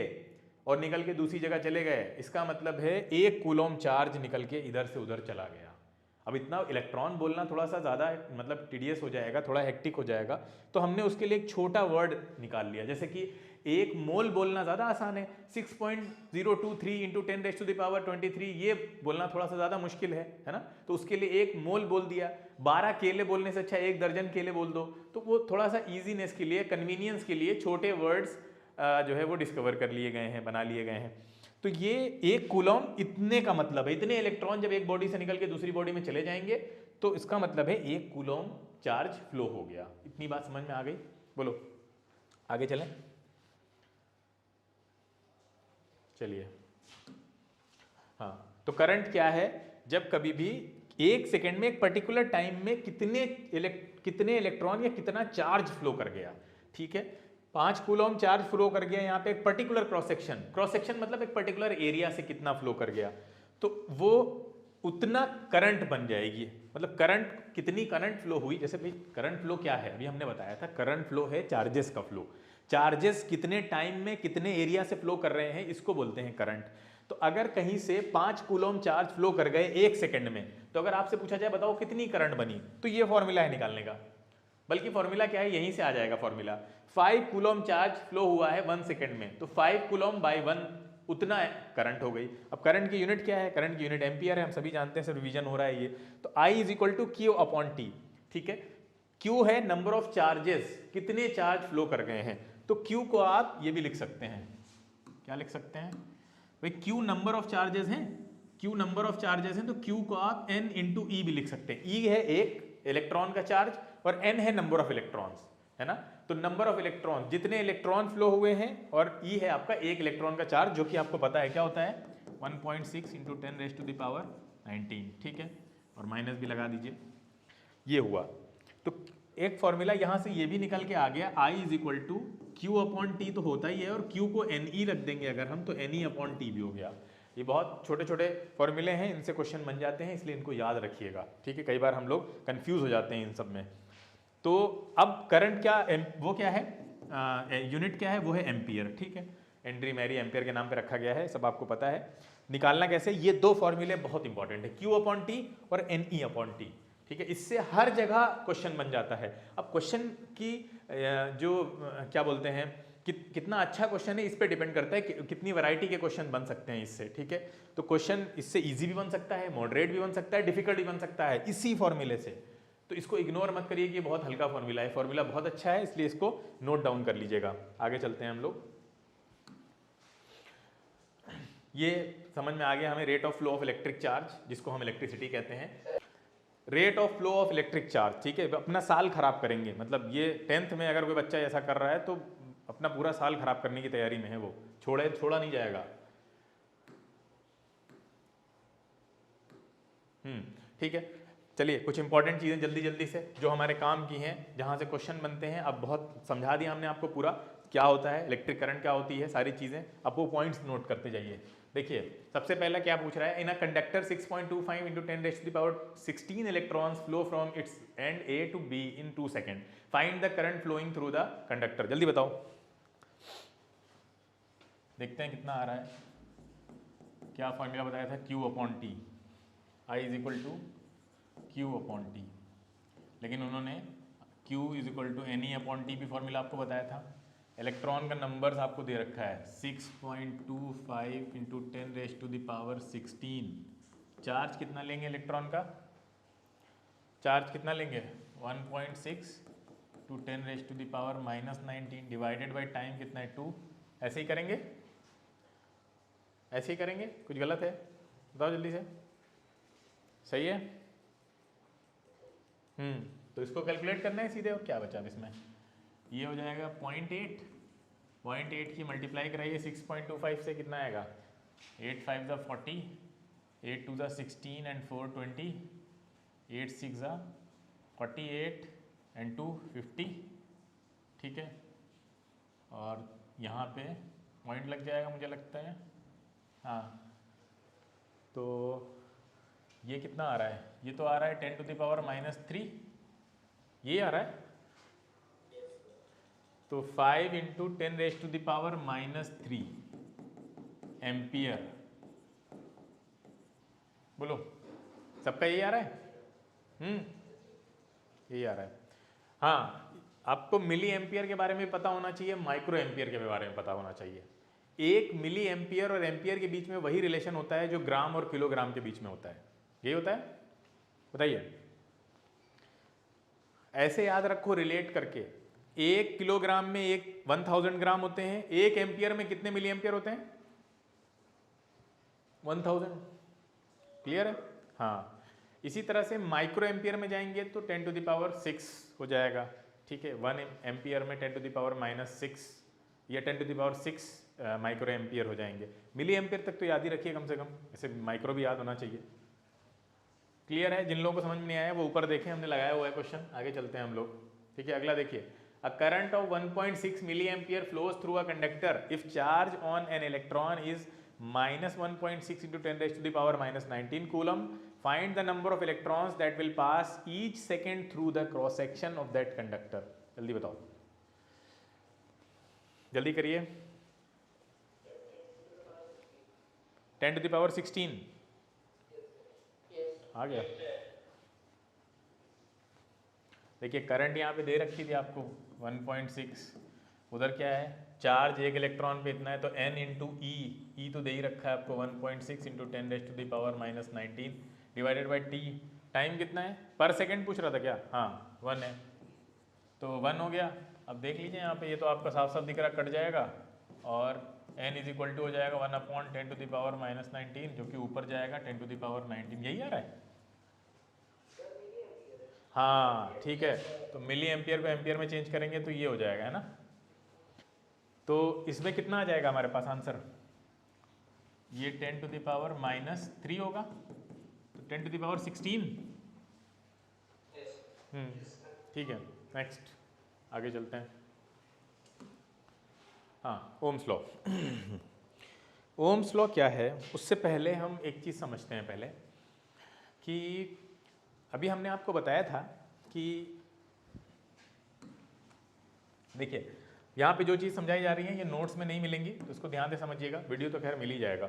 A: और निकल के दूसरी जगह चले गए, इसका मतलब है एक कूलम चार्ज निकल के इधर से उधर चला गया। अब इतना इलेक्ट्रॉन बोलना थोड़ा सा ज़्यादा मतलब टीडियस हो जाएगा, थोड़ा हेक्टिक हो जाएगा, तो हमने उसके लिए एक छोटा वर्ड निकाल लिया। जैसे कि एक मोल बोलना ज़्यादा आसान है, 6.023 इंटू 10⁻23, ये बोलना थोड़ा सा ज़्यादा मुश्किल है ना। तो उसके लिए एक मोल बोल दिया। 12 केले बोलने से अच्छा एक दर्जन केले बोल दो। तो वो थोड़ा सा ईजीनेस के लिए, कन्वीनियंस के लिए छोटे वर्ड्स जो है वो डिस्कवर कर लिए गए हैं, बना लिए गए हैं। तो ये एक कूलम इतने का मतलब है, इतने इलेक्ट्रॉन जब एक बॉडी से निकल के दूसरी बॉडी में चले जाएंगे तो इसका मतलब है एक कूलम चार्ज फ्लो हो गया। इतनी बात समझ में आ गई? बोलो आगे चलें। चलिए, हाँ, तो करंट क्या है? जब कभी भी एक सेकेंड में, एक पर्टिकुलर टाइम में कितने इलेक्ट्रॉन या कितना चार्ज फ्लो कर गया। ठीक है, 5 कूलम चार्ज फ्लो कर गया यहाँ पे एक पर्टिकुलर क्रॉस सेक्शन मतलब एक पर्टिकुलर एरिया से कितना फ्लो कर गया, तो वो उतना करंट बन जाएगी। मतलब करंट, कितनी करंट फ्लो हुई। जैसे भाई करंट फ्लो क्या है, अभी हमने बताया था, करंट फ्लो है चार्जेस का फ्लो। चार्जेस कितने टाइम में कितने एरिया से फ्लो कर रहे हैं, इसको बोलते हैं करंट। तो अगर कहीं से 5 कूलम चार्ज फ्लो कर गए एक सेकंड में, तो अगर आपसे पूछा जाए बताओ कितनी करंट बनी, तो ये फॉर्मूला है निकालने का। बल्कि फॉर्मूला क्या है, यहीं से आ जाएगा फॉर्मूला। 5 कूलम चार्ज फ्लो हुआ है 1 सेकंड में, तो 5 कूलम बाय 1 उतना करंट हो गई। अब करंट की यूनिट क्या है? करंट की यूनिट एम्पियर है, हम सभी जानते हैं, सिर्फ रिवीजन हो रहा है ये। तो I is equal to Q upon T। ठीक है, Q है नंबर ऑफ चार्जेस, कितने चार्ज फ्लो कर गए हैं। तो Q को आप ये भी लिख सकते हैं, क्या लिख सकते हैं भाई, Q नंबर ऑफ चार्जेस हैं, Q नंबर ऑफ चार्जेस हैं, तो Q को आप N इंटू E भी लिख सकते हैं। E है एक इलेक्ट्रॉन का चार्ज और N है नंबर ऑफ इलेक्ट्रॉन्स, है ना। तो नंबर ऑफ इलेक्ट्रॉन, जितने इलेक्ट्रॉन फ्लो हुए हैं, और E है आपका एक इलेक्ट्रॉन का चार्ज, जो कि आपको पता है क्या होता है, 1.6 इंटू 10⁻19। ठीक है, और माइनस भी लगा दीजिए, ये हुआ। तो एक फॉर्मूला यहां से ये भी निकल के आ गया, I is equal to Q upon T तो होता ही है, और Q को NE रख देंगे अगर हम, तो NE अपॉन T भी हो गया। ये बहुत छोटे छोटे फॉर्मूले हैं, इनसे क्वेश्चन बन जाते हैं, इसलिए इनको याद रखिएगा। ठीक है, कई बार हम लोग कंफ्यूज हो जाते हैं इन सब में। तो अब करंट क्या, वो क्या है, यूनिट क्या है, वो है एम्पियर। ठीक है, एंड्री मैरी एम्पियर के नाम पे रखा गया है, सब आपको पता है। निकालना कैसे, ये दो फॉर्मूले बहुत इंपॉर्टेंट है, Q अपॉन T और NE अपॉन T। ठीक है, इससे हर जगह क्वेश्चन बन जाता है। अब क्वेश्चन की जो क्या बोलते हैं, कितना अच्छा क्वेश्चन है, इस पे डिपेंड करता है कि कितनी वैरायटी के क्वेश्चन बन सकते हैं इससे। ठीक है, तो क्वेश्चन इससे इजी भी बन सकता है, मॉडरेट भी बन सकता है, डिफिकल्ट भी बन सकता है, इसी फॉर्मूले से। तो इसको इग्नोर मत करिए कि ये बहुत हल्का फॉर्मूला है, फॉर्मूला बहुत अच्छा है, इसलिए इसको नोट डाउन कर लीजिएगा। आगे चलते हैं हम लोग। ये समझ में आ गया हमें, rate of flow of electric charge, जिसको हम इलेक्ट्रिसिटी कहते हैं, rate of flow of electric charge. ठीक है, अपना साल खराब करेंगे, मतलब ये 10th में अगर कोई बच्चा ऐसा कर रहा है तो अपना पूरा साल खराब करने की तैयारी में है, वो छोड़ा नहीं जाएगा। ठीक है, चलिए कुछ इंपॉर्टेंट चीज़ें जल्दी से जो हमारे काम की हैं, जहाँ से क्वेश्चन बनते हैं। अब बहुत समझा दिया हमने आपको पूरा, क्या होता है इलेक्ट्रिक करंट, क्या होती है, सारी चीज़ें। अब वो पॉइंट्स नोट करते जाइए। देखिए सबसे पहला क्या पूछ रहा है, in a conductor 6.25 into 10⁻16 electrons flow from its end A to B in 2 second, find the current flowing through the conductor. जल्दी बताओ, देखते हैं कितना आ रहा है। क्या फॉर्मूला बताया था, Q upon T, I is equal to Q upon T, लेकिन उन्होंने Q is equal to NE upon T भी फॉर्मूला आपको बताया था। इलेक्ट्रॉन का नंबर्स आपको दे रखा है 6.25 इंटू 10⁻16। चार्ज कितना लेंगे इलेक्ट्रॉन का, चार्ज कितना लेंगे, 1.6 टू 10⁻⁻19 डिवाइडेड बाई टाइम कितना है, 2। ऐसे ही करेंगे, ऐसे ही करेंगे, कुछ गलत है बताओ जल्दी से, सही है। तो इसको कैलकुलेट करना है सीधे, और क्या बचा अब इसमें, ये हो जाएगा 0.8 की मल्टीप्लाई कराइए 6.25 से, कितना आएगा, 8 5 ज़ा 40, 8 2 ज़ा 16 एंड 4 20, 8 6 ज़ा 48 एंड 2 50। ठीक है, और यहाँ पे पॉइंट लग जाएगा मुझे लगता है, हाँ। तो ये कितना आ रहा है, ये तो आ रहा है 10⁻³ ये आ रहा है। तो 5 × 10⁻³ एम्पियर, बोलो सबका यही आ रहा है? यही आ रहा है। हाँ, आपको मिली एम्पियर के बारे में पता होना चाहिए, माइक्रो एम्पियर के बारे में पता होना चाहिए। 1 मिली एम्पियर और एम्पियर के बीच में वही रिलेशन होता है जो ग्राम और किलोग्राम के बीच में होता है, यही होता है, बताइए। ऐसे याद रखो रिलेट करके, 1 किलोग्राम में 1000 ग्राम होते हैं, 1 एम्पियर में कितने मिली एम्पियर होते हैं? 1000। क्लियर है? हाँ, इसी तरह से माइक्रो एम्पियर में जाएंगे तो 10⁻6 हो जाएगा, ठीक है। 1 एम्पियर में 10⁻⁻6 या 10⁻6 माइक्रो एम्पियर हो जाएंगे। मिली एम्पियर तक तो याद ही रखिए कम से कम, ऐसे माइक्रो भी याद होना चाहिए। क्लियर है? जिन लोगों को समझ में नहीं आया वो ऊपर देखें, हमने लगाया हुआ है क्वेश्चन, आगे चलते हैं हम लोग, ठीक है। अगला देखिए, a current of 1.6 milliampere flows through a conductor if charge on an electron is -1.6 × 10⁻⁻19 coulomb, find the number of electrons that will pass each second through the cross section of that conductor. जल्दी बताओ, जल्दी करिए। 10⁻16 आ गया। देखिए current यहाँ पे दे रखी थी आपको 1.6, उधर क्या है, चार्ज एक इलेक्ट्रॉन पे इतना है, तो n × e तो दे ही रखा है आपको 1.6 × 10⁻⁻19 डिवाइडेड बाई t। टाइम कितना है पर सेकंड पूछ रहा था क्या? हाँ 1 है, तो 1 हो गया। अब देख लीजिए यहाँ पे, ये तो आपका साफ साफ दिख रहा, कट जाएगा और n = हो जाएगा 1/10⁻⁻19 जो कि ऊपर जाएगा 10⁻19, यही आ रहा है। हाँ ठीक है, तो मिली एम्पियर को एम्पियर में चेंज करेंगे तो ये हो जाएगा, है ना। तो इसमें कितना आ जाएगा हमारे पास आंसर, ये 10⁻³ होगा, तो 10⁻16। ठीक है, नेक्स्ट आगे चलते हैं। हाँ, ओम्स लॉ। ओम्स लॉ क्या है, उससे पहले हम एक चीज़ समझते हैं पहले, कि अभी हमने आपको बताया था कि देखिए यहाँ पे जो चीज़ समझाई जा रही है ये नोट्स में नहीं मिलेंगी, तो इसको ध्यान से समझिएगा, वीडियो तो खैर मिल ही जाएगा।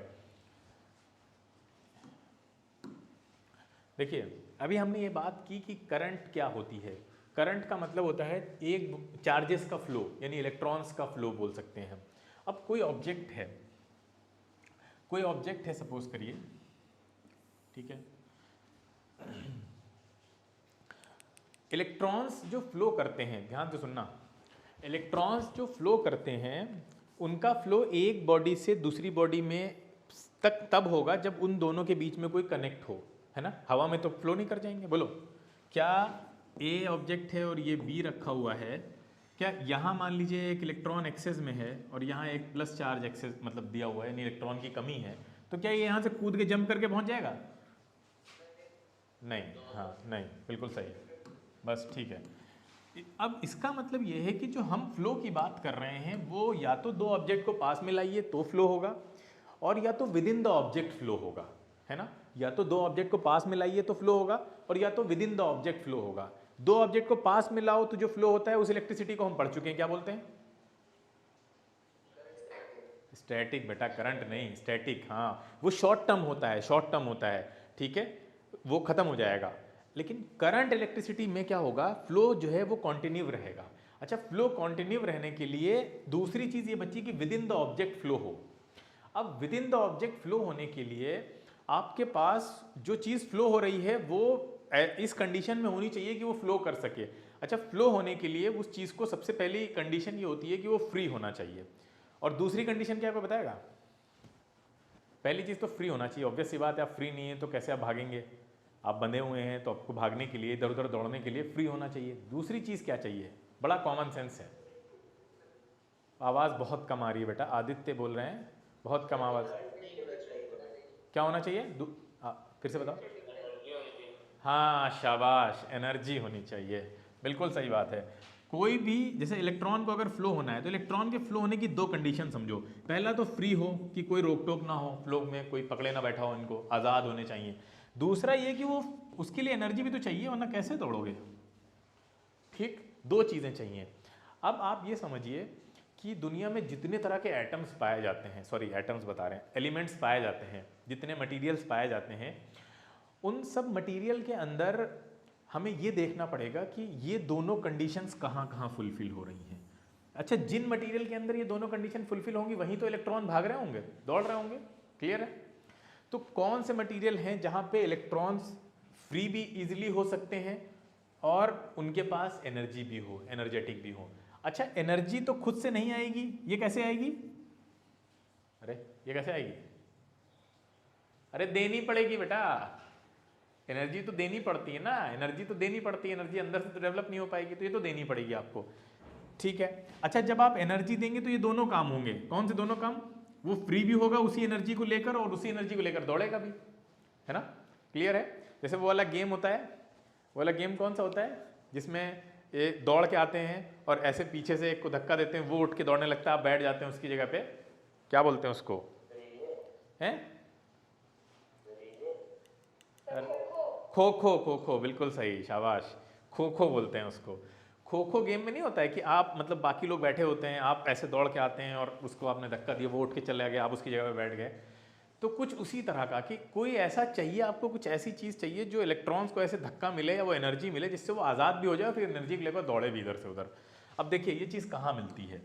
A: देखिए अभी हमने ये बात की कि करंट क्या होती है। करंट का मतलब होता है एक चार्जेस का फ्लो, यानी इलेक्ट्रॉन्स का फ्लो बोल सकते हैं। अब कोई ऑब्जेक्ट है, कोई ऑब्जेक्ट है सपोज करिए, ठीक है। इलेक्ट्रॉन्स जो फ्लो करते हैं, ध्यान से सुनना, इलेक्ट्रॉन्स जो फ्लो करते हैं उनका फ्लो एक बॉडी से दूसरी बॉडी में तब होगा जब उन दोनों के बीच में कोई कनेक्ट हो, है ना। हवा में तो फ्लो नहीं कर जाएंगे। बोलो, क्या ए ऑब्जेक्ट है और ये बी रखा हुआ है, क्या यहाँ मान लीजिए एक इलेक्ट्रॉन एक्सेस में है और यहाँ एक प्लस चार्ज एक्सेस मतलब दिया हुआ है, यानी इलेक्ट्रॉन की कमी है, तो क्या ये यहाँ से कूद के जंप करके पहुँच जाएगा? नहीं, हाँ नहीं, बिल्कुल सही, बस ठीक है। अब इसका मतलब ये है कि जो हम फ्लो की बात कर रहे हैं वो या तो दो ऑब्जेक्ट को पास में लाइए तो फ्लो होगा, और या तो with in the object flow होगा, है ना। या तो दो ऑब्जेक्ट को पास में लाइए तो फ्लो होगा, और या तो with in the object flow होगा। दो ऑब्जेक्ट को पास में लाओ तो जो फ्लो होता है उस इलेक्ट्रिसिटी को हम पढ़ चुके हैं, क्या बोलते हैं? स्टैटिक बेटा, करंट नहीं, स्टैटिक। हाँ, वो शॉर्ट टर्म होता है, शॉर्ट टर्म होता है, ठीक है, वो खत्म हो जाएगा। लेकिन करंट इलेक्ट्रिसिटी में क्या होगा, फ्लो जो है वो कॉन्टिन्यू रहेगा। अच्छा, फ्लो कॉन्टिन्यू रहने के लिए दूसरी चीज़ ये बची कि with in the object flow हो। अब with in the object flow होने के लिए आपके पास जो चीज़ फ्लो हो रही है वो इस कंडीशन में होनी चाहिए कि वो फ्लो कर सके। अच्छा, फ्लो होने के लिए उस चीज़ को सबसे पहली कंडीशन ये होती है कि वो फ्री होना चाहिए, और दूसरी कंडीशन क्या आपको बताएगा? पहली चीज़ तो फ्री होना चाहिए, ऑब्वियस सी बात है, आप फ्री नहीं है तो कैसे आप भागेंगे? आप बंधे हुए हैं तो आपको भागने के लिए, इधर उधर दौड़ने के लिए फ्री होना चाहिए। दूसरी चीज़ क्या चाहिए? बड़ा कॉमन सेंस है। आवाज़ बहुत कम आ रही है बेटा, आदित्य बोल रहे हैं, बहुत कम आवाज़। क्या होना चाहिए? फिर से बताओ। हाँ शाबाश, एनर्जी होनी चाहिए, बिल्कुल सही बात है। कोई भी, जैसे इलेक्ट्रॉन को अगर फ्लो होना है तो इलेक्ट्रॉन के फ्लो होने की दो कंडीशन समझो। पहला तो फ्री हो, कि कोई रोक टोक ना हो, फ्लो में कोई पकड़े ना बैठा हो, इनको आज़ाद होने चाहिए। दूसरा ये कि वो उसके लिए एनर्जी भी तो चाहिए, वरना कैसे दौड़ोगे। ठीक, दो चीज़ें चाहिए। अब आप ये समझिए कि दुनिया में जितने तरह के एटम्स पाए जाते हैं, सॉरी एटम्स बता रहे हैं, एलिमेंट्स पाए जाते हैं, जितने मटेरियल्स पाए जाते हैं, उन सब मटेरियल के अंदर हमें ये देखना पड़ेगा कि ये दोनों कंडीशंस कहाँ कहाँ फुलफिल हो रही हैं। अच्छा, जिन मटेरियल के अंदर ये दोनों कंडीशन फुलफिल होंगी वहीं तो इलेक्ट्रॉन भाग रहे होंगे, दौड़ रहे होंगे। क्लियर है? तो कौन से मटेरियल हैं जहाँ पे इलेक्ट्रॉन्स फ्री भी इजीली हो सकते हैं और उनके पास एनर्जी भी हो, एनर्जेटिक भी हो। अच्छा, एनर्जी तो खुद से नहीं आएगी, ये कैसे आएगी? अरे ये कैसे आएगी? अरे देनी पड़ेगी बेटा, एनर्जी तो देनी पड़ती है ना, एनर्जी तो देनी पड़ती है, एनर्जी अंदर से तो डेवलप नहीं हो पाएगी, तो ये तो देनी पड़ेगी आपको। ठीक है। अच्छा, जब आप एनर्जी देंगे तो ये दोनों काम होंगे। कौन से दोनों काम? वो फ्री भी होगा उसी एनर्जी को लेकर और उसी एनर्जी को लेकर दौड़ेगा भी, है ना? क्लियर है? जैसे वो वाला गेम होता है, वो वाला गेम कौन सा होता है जिसमें ये दौड़ के आते हैं और ऐसे पीछे से एक को धक्का देते हैं, वो उठ के दौड़ने लगता है, आप बैठ जाते हैं उसकी जगह पे, क्या बोलते हैं उसको? हैं? खो खो, खो खो, बिल्कुल सही, शाबाश, खो खो बोलते हैं उसको। खो खो गेम में नहीं होता है कि आप मतलब बाकी लोग बैठे होते हैं, आप ऐसे दौड़ के आते हैं और उसको आपने धक्का दिया, वो उठ के चला गया, आप उसकी जगह पे बैठ गए। तो कुछ उसी तरह का कि कोई ऐसा चाहिए आपको, कुछ ऐसी चीज़ चाहिए जो इलेक्ट्रॉन्स को ऐसे धक्का मिले या वो एनर्जी मिले जिससे वो आज़ाद भी हो जाए, फिर एनर्जी को लेकर दौड़े भी इधर से उधर। अब देखिए ये चीज़ कहाँ मिलती है,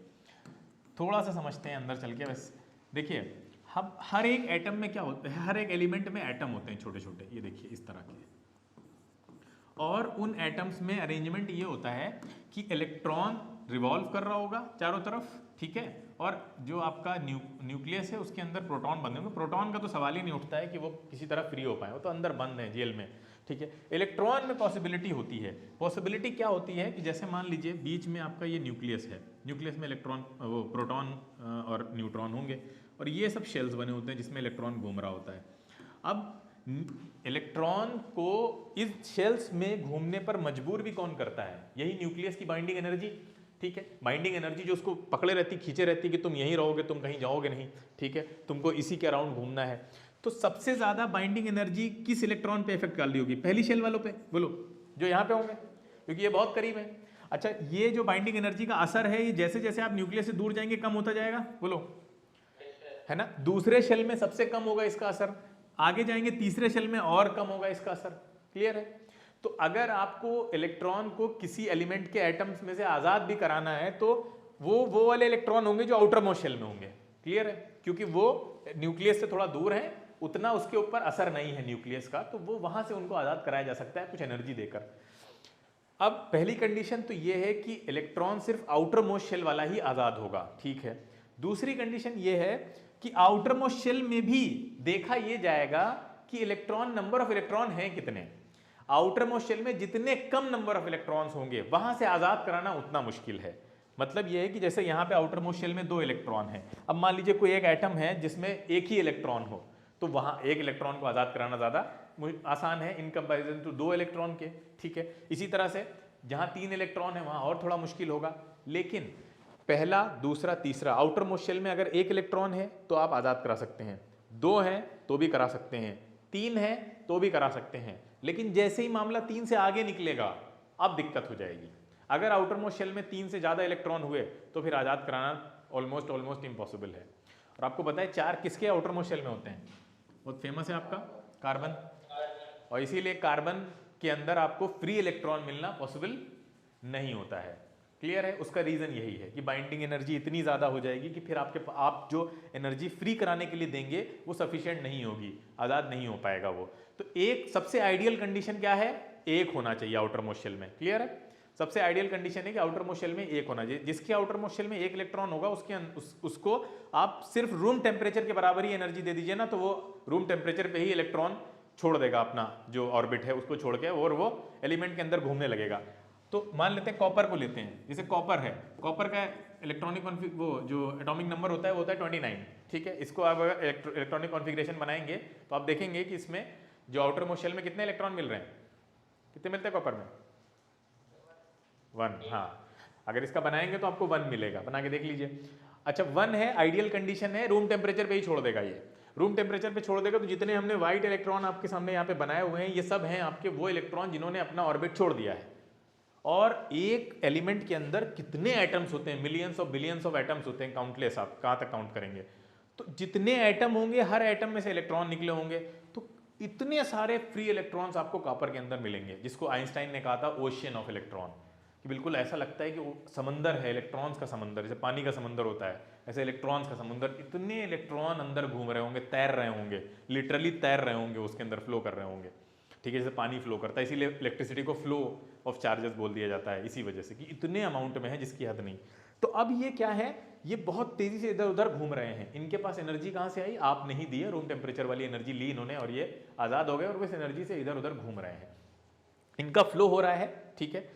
A: थोड़ा सा समझते हैं अंदर चल के। बस देखिए, हम हर एक एटम में क्या होता है, हर एक एलिमेंट में एटम होते हैं छोटे छोटे, ये देखिए इस तरह के। और उन एटम्स में अरेंजमेंट ये होता है कि इलेक्ट्रॉन रिवॉल्व कर रहा होगा चारों तरफ, ठीक है, और जो आपका न्यूक्लियस है उसके अंदर प्रोटॉन बंद होंगे। प्रोटॉन का तो सवाल ही नहीं उठता है कि वो किसी तरह फ्री हो पाए, वो तो अंदर बंद है जेल में, ठीक है। इलेक्ट्रॉन में पॉसिबिलिटी होती है। पॉसिबिलिटी क्या होती है कि जैसे मान लीजिए बीच में आपका ये न्यूक्लियस है, न्यूक्लियस में इलेक्ट्रॉन, वो प्रोटॉन और न्यूट्रॉन होंगे, और ये सब शेल्स बने होते हैं जिसमें इलेक्ट्रॉन घूम रहा होता है। अब इलेक्ट्रॉन को इस शेल्स में घूमने पर मजबूर भी कौन करता है? यही न्यूक्लियस की बाइंडिंग एनर्जी, ठीक है। बाइंडिंग एनर्जी जो उसको पकड़े रहती, खींचे रहती कि तुम यहीं रहोगे, तुम कहीं जाओगे नहीं, ठीक है, तुमको इसी के अराउंड घूमना है। तो सबसे ज्यादा बाइंडिंग एनर्जी किस इलेक्ट्रॉन पे इफेक्ट डाल रही होगी? पहली शेल वालों पे, बोलो, जो यहाँ पे होंगे, क्योंकि ये बहुत करीब है। अच्छा, ये जो बाइंडिंग एनर्जी का असर है, ये जैसे जैसे आप न्यूक्लियस से दूर जाएंगे कम होता जाएगा, बोलो, है ना। दूसरे शेल में सबसे कम होगा इसका असर, आगे जाएंगे तीसरे शेल में और कम होगा इसका असर। क्लियर है? तो अगर आपको इलेक्ट्रॉन को किसी एलिमेंट के एटम्स में से आजाद भी कराना है तो वो वाले इलेक्ट्रॉन होंगे जो आउटर मोस्ट शेल में होंगे। क्लियर है? क्योंकि वो न्यूक्लियस से थोड़ा दूर है, उतना उसके ऊपर असर नहीं है न्यूक्लियस का, तो वो वहां से उनको आजाद कराया जा सकता है कुछ एनर्जी देकर। अब पहली कंडीशन तो ये है कि इलेक्ट्रॉन सिर्फ आउटर मोस्ट शेल वाला ही आजाद होगा, ठीक है। दूसरी कंडीशन ये है कि आउटर मोस्ट शेल में भी देखा ये जाएगा कि इलेक्ट्रॉन, नंबर ऑफ इलेक्ट्रॉन हैं कितने। आउटर मोस्ट शेल में जितने कम नंबर ऑफ इलेक्ट्रॉन्स होंगे वहां से आजाद कराना उतना मुश्किल है। मतलब यह है कि जैसे यहां पे आउटर मोस्ट शेल में 2 इलेक्ट्रॉन है, अब मान लीजिए कोई एक एटम है जिसमें एक ही इलेक्ट्रॉन हो, तो वहां एक इलेक्ट्रॉन को आजाद कराना ज्यादा आसान है इन कंपैरिजन टू 2 इलेक्ट्रॉन के, ठीक है। इसी तरह से जहां 3 इलेक्ट्रॉन है वहां और थोड़ा मुश्किल होगा। लेकिन पहला, दूसरा, तीसरा, आउटर मोस्ट शेल में अगर एक इलेक्ट्रॉन है तो आप आजाद करा सकते हैं, 2 हैं तो भी करा सकते हैं, 3 है तो भी करा सकते हैं। लेकिन जैसे ही मामला 3 से आगे निकलेगा अब दिक्कत हो जाएगी। अगर आउटर मोस्ट शेल में 3 से ज्यादा इलेक्ट्रॉन हुए तो फिर आजाद कराना ऑलमोस्ट इम्पॉसिबल है। और आपको पता है 4 किसके आउटर मोस्ट शेल में होते हैं? बहुत फेमस है आपका कार्बन, और इसीलिए कार्बन के अंदर आपको फ्री इलेक्ट्रॉन मिलना पॉसिबल नहीं होता है। क्लियर है? उसका रीजन यही है कि बाइंडिंग एनर्जी इतनी ज्यादा हो जाएगी कि फिर आप जो एनर्जी फ्री कराने के लिए देंगे वो सफिशिएंट नहीं होगी, आजाद नहीं हो पाएगा वो। तो एक सबसे आइडियल कंडीशन क्या है? एक होना चाहिए आउटर मोस्ट शेल में। क्लियर है? सबसे आइडियल कंडीशन है कि आउटर मोस्ट शेल में एक होना चाहिए। जिसके आउटर मोस्ट शेल में एक इलेक्ट्रॉन होगा उसको आप सिर्फ रूम टेम्परेचर के बराबर ही एनर्जी दे दीजिए ना, तो वो रूम टेम्परेचर पे ही इलेक्ट्रॉन छोड़ देगा, अपना जो ऑर्बिट है उसको छोड़ के, और वो एलिमेंट के अंदर घूमने लगेगा। तो मान लेते हैं कॉपर को लेते हैं, जैसे कॉपर है, कॉपर का इलेक्ट्रॉनिक वो जो एटॉमिक नंबर होता है वो होता है 29, ठीक है। इसको आप अगर इलेक्ट्रॉनिक कॉन्फ़िगरेशन बनाएंगे तो आप देखेंगे कि इसमें जो आउटर मोस्ट शेल में कितने इलेक्ट्रॉन मिल रहे हैं, कितने मिलते हैं कॉपर में? 1। हाँ, अगर इसका बनाएंगे तो आपको 1 मिलेगा, बना के देख लीजिए। अच्छा, 1 है, आइडियल कंडीशन है, रूम टेम्परेचर पे ही छोड़ देगा ये। रूम टेम्परेचर पे छोड़ देगा तो जितने हमने व्हाइट इलेक्ट्रॉन आपके सामने यहाँ पे बनाए हुए हैं ये सब हैं आपके वो इलेक्ट्रॉन जिन्होंने अपना ऑर्बिट छोड़ दिया है। और एक एलिमेंट के अंदर कितने एटम्स होते हैं, millions of billions of atoms होते हैं, काउंटलेस, आप कहाँ तक काउंट करेंगे। तो जितने एटम होंगे हर एटम में से इलेक्ट्रॉन निकले होंगे, तो इतने सारे फ्री इलेक्ट्रॉन्स आपको कॉपर के अंदर मिलेंगे, जिसको आइंस्टाइन ने कहा था ओशियन ऑफ इलेक्ट्रॉन, कि बिल्कुल ऐसा लगता है कि वो समंदर है, इलेक्ट्रॉन्स का समंदर, जैसे पानी का समंदर होता है ऐसे इलेक्ट्रॉन्स का समंदर। इतने इलेक्ट्रॉन अंदर घूम रहे होंगे, तैर रहे होंगे, लिटरली तैर रहे होंगे, उसके अंदर फ्लो कर रहे होंगे, ठीक है, जैसे पानी फ्लो करता है, इसीलिए इलेक्ट्रिसिटी को फ्लो ऑफ चार्जेस बोल दिया जाता है, इसी वजह से कि इतने अमाउंट में है जिसकी हद नहीं। तो अब ये क्या है, ये बहुत तेजी से इधर उधर घूम रहे हैं। इनके पास एनर्जी कहाँ से आई, आप नहीं दी है, रूम टेम्परेचर वाली एनर्जी ली इन्होंने और ये आज़ाद हो गए और इस एनर्जी से इधर उधर घूम रहे हैं, इनका फ्लो हो रहा है, ठीक है।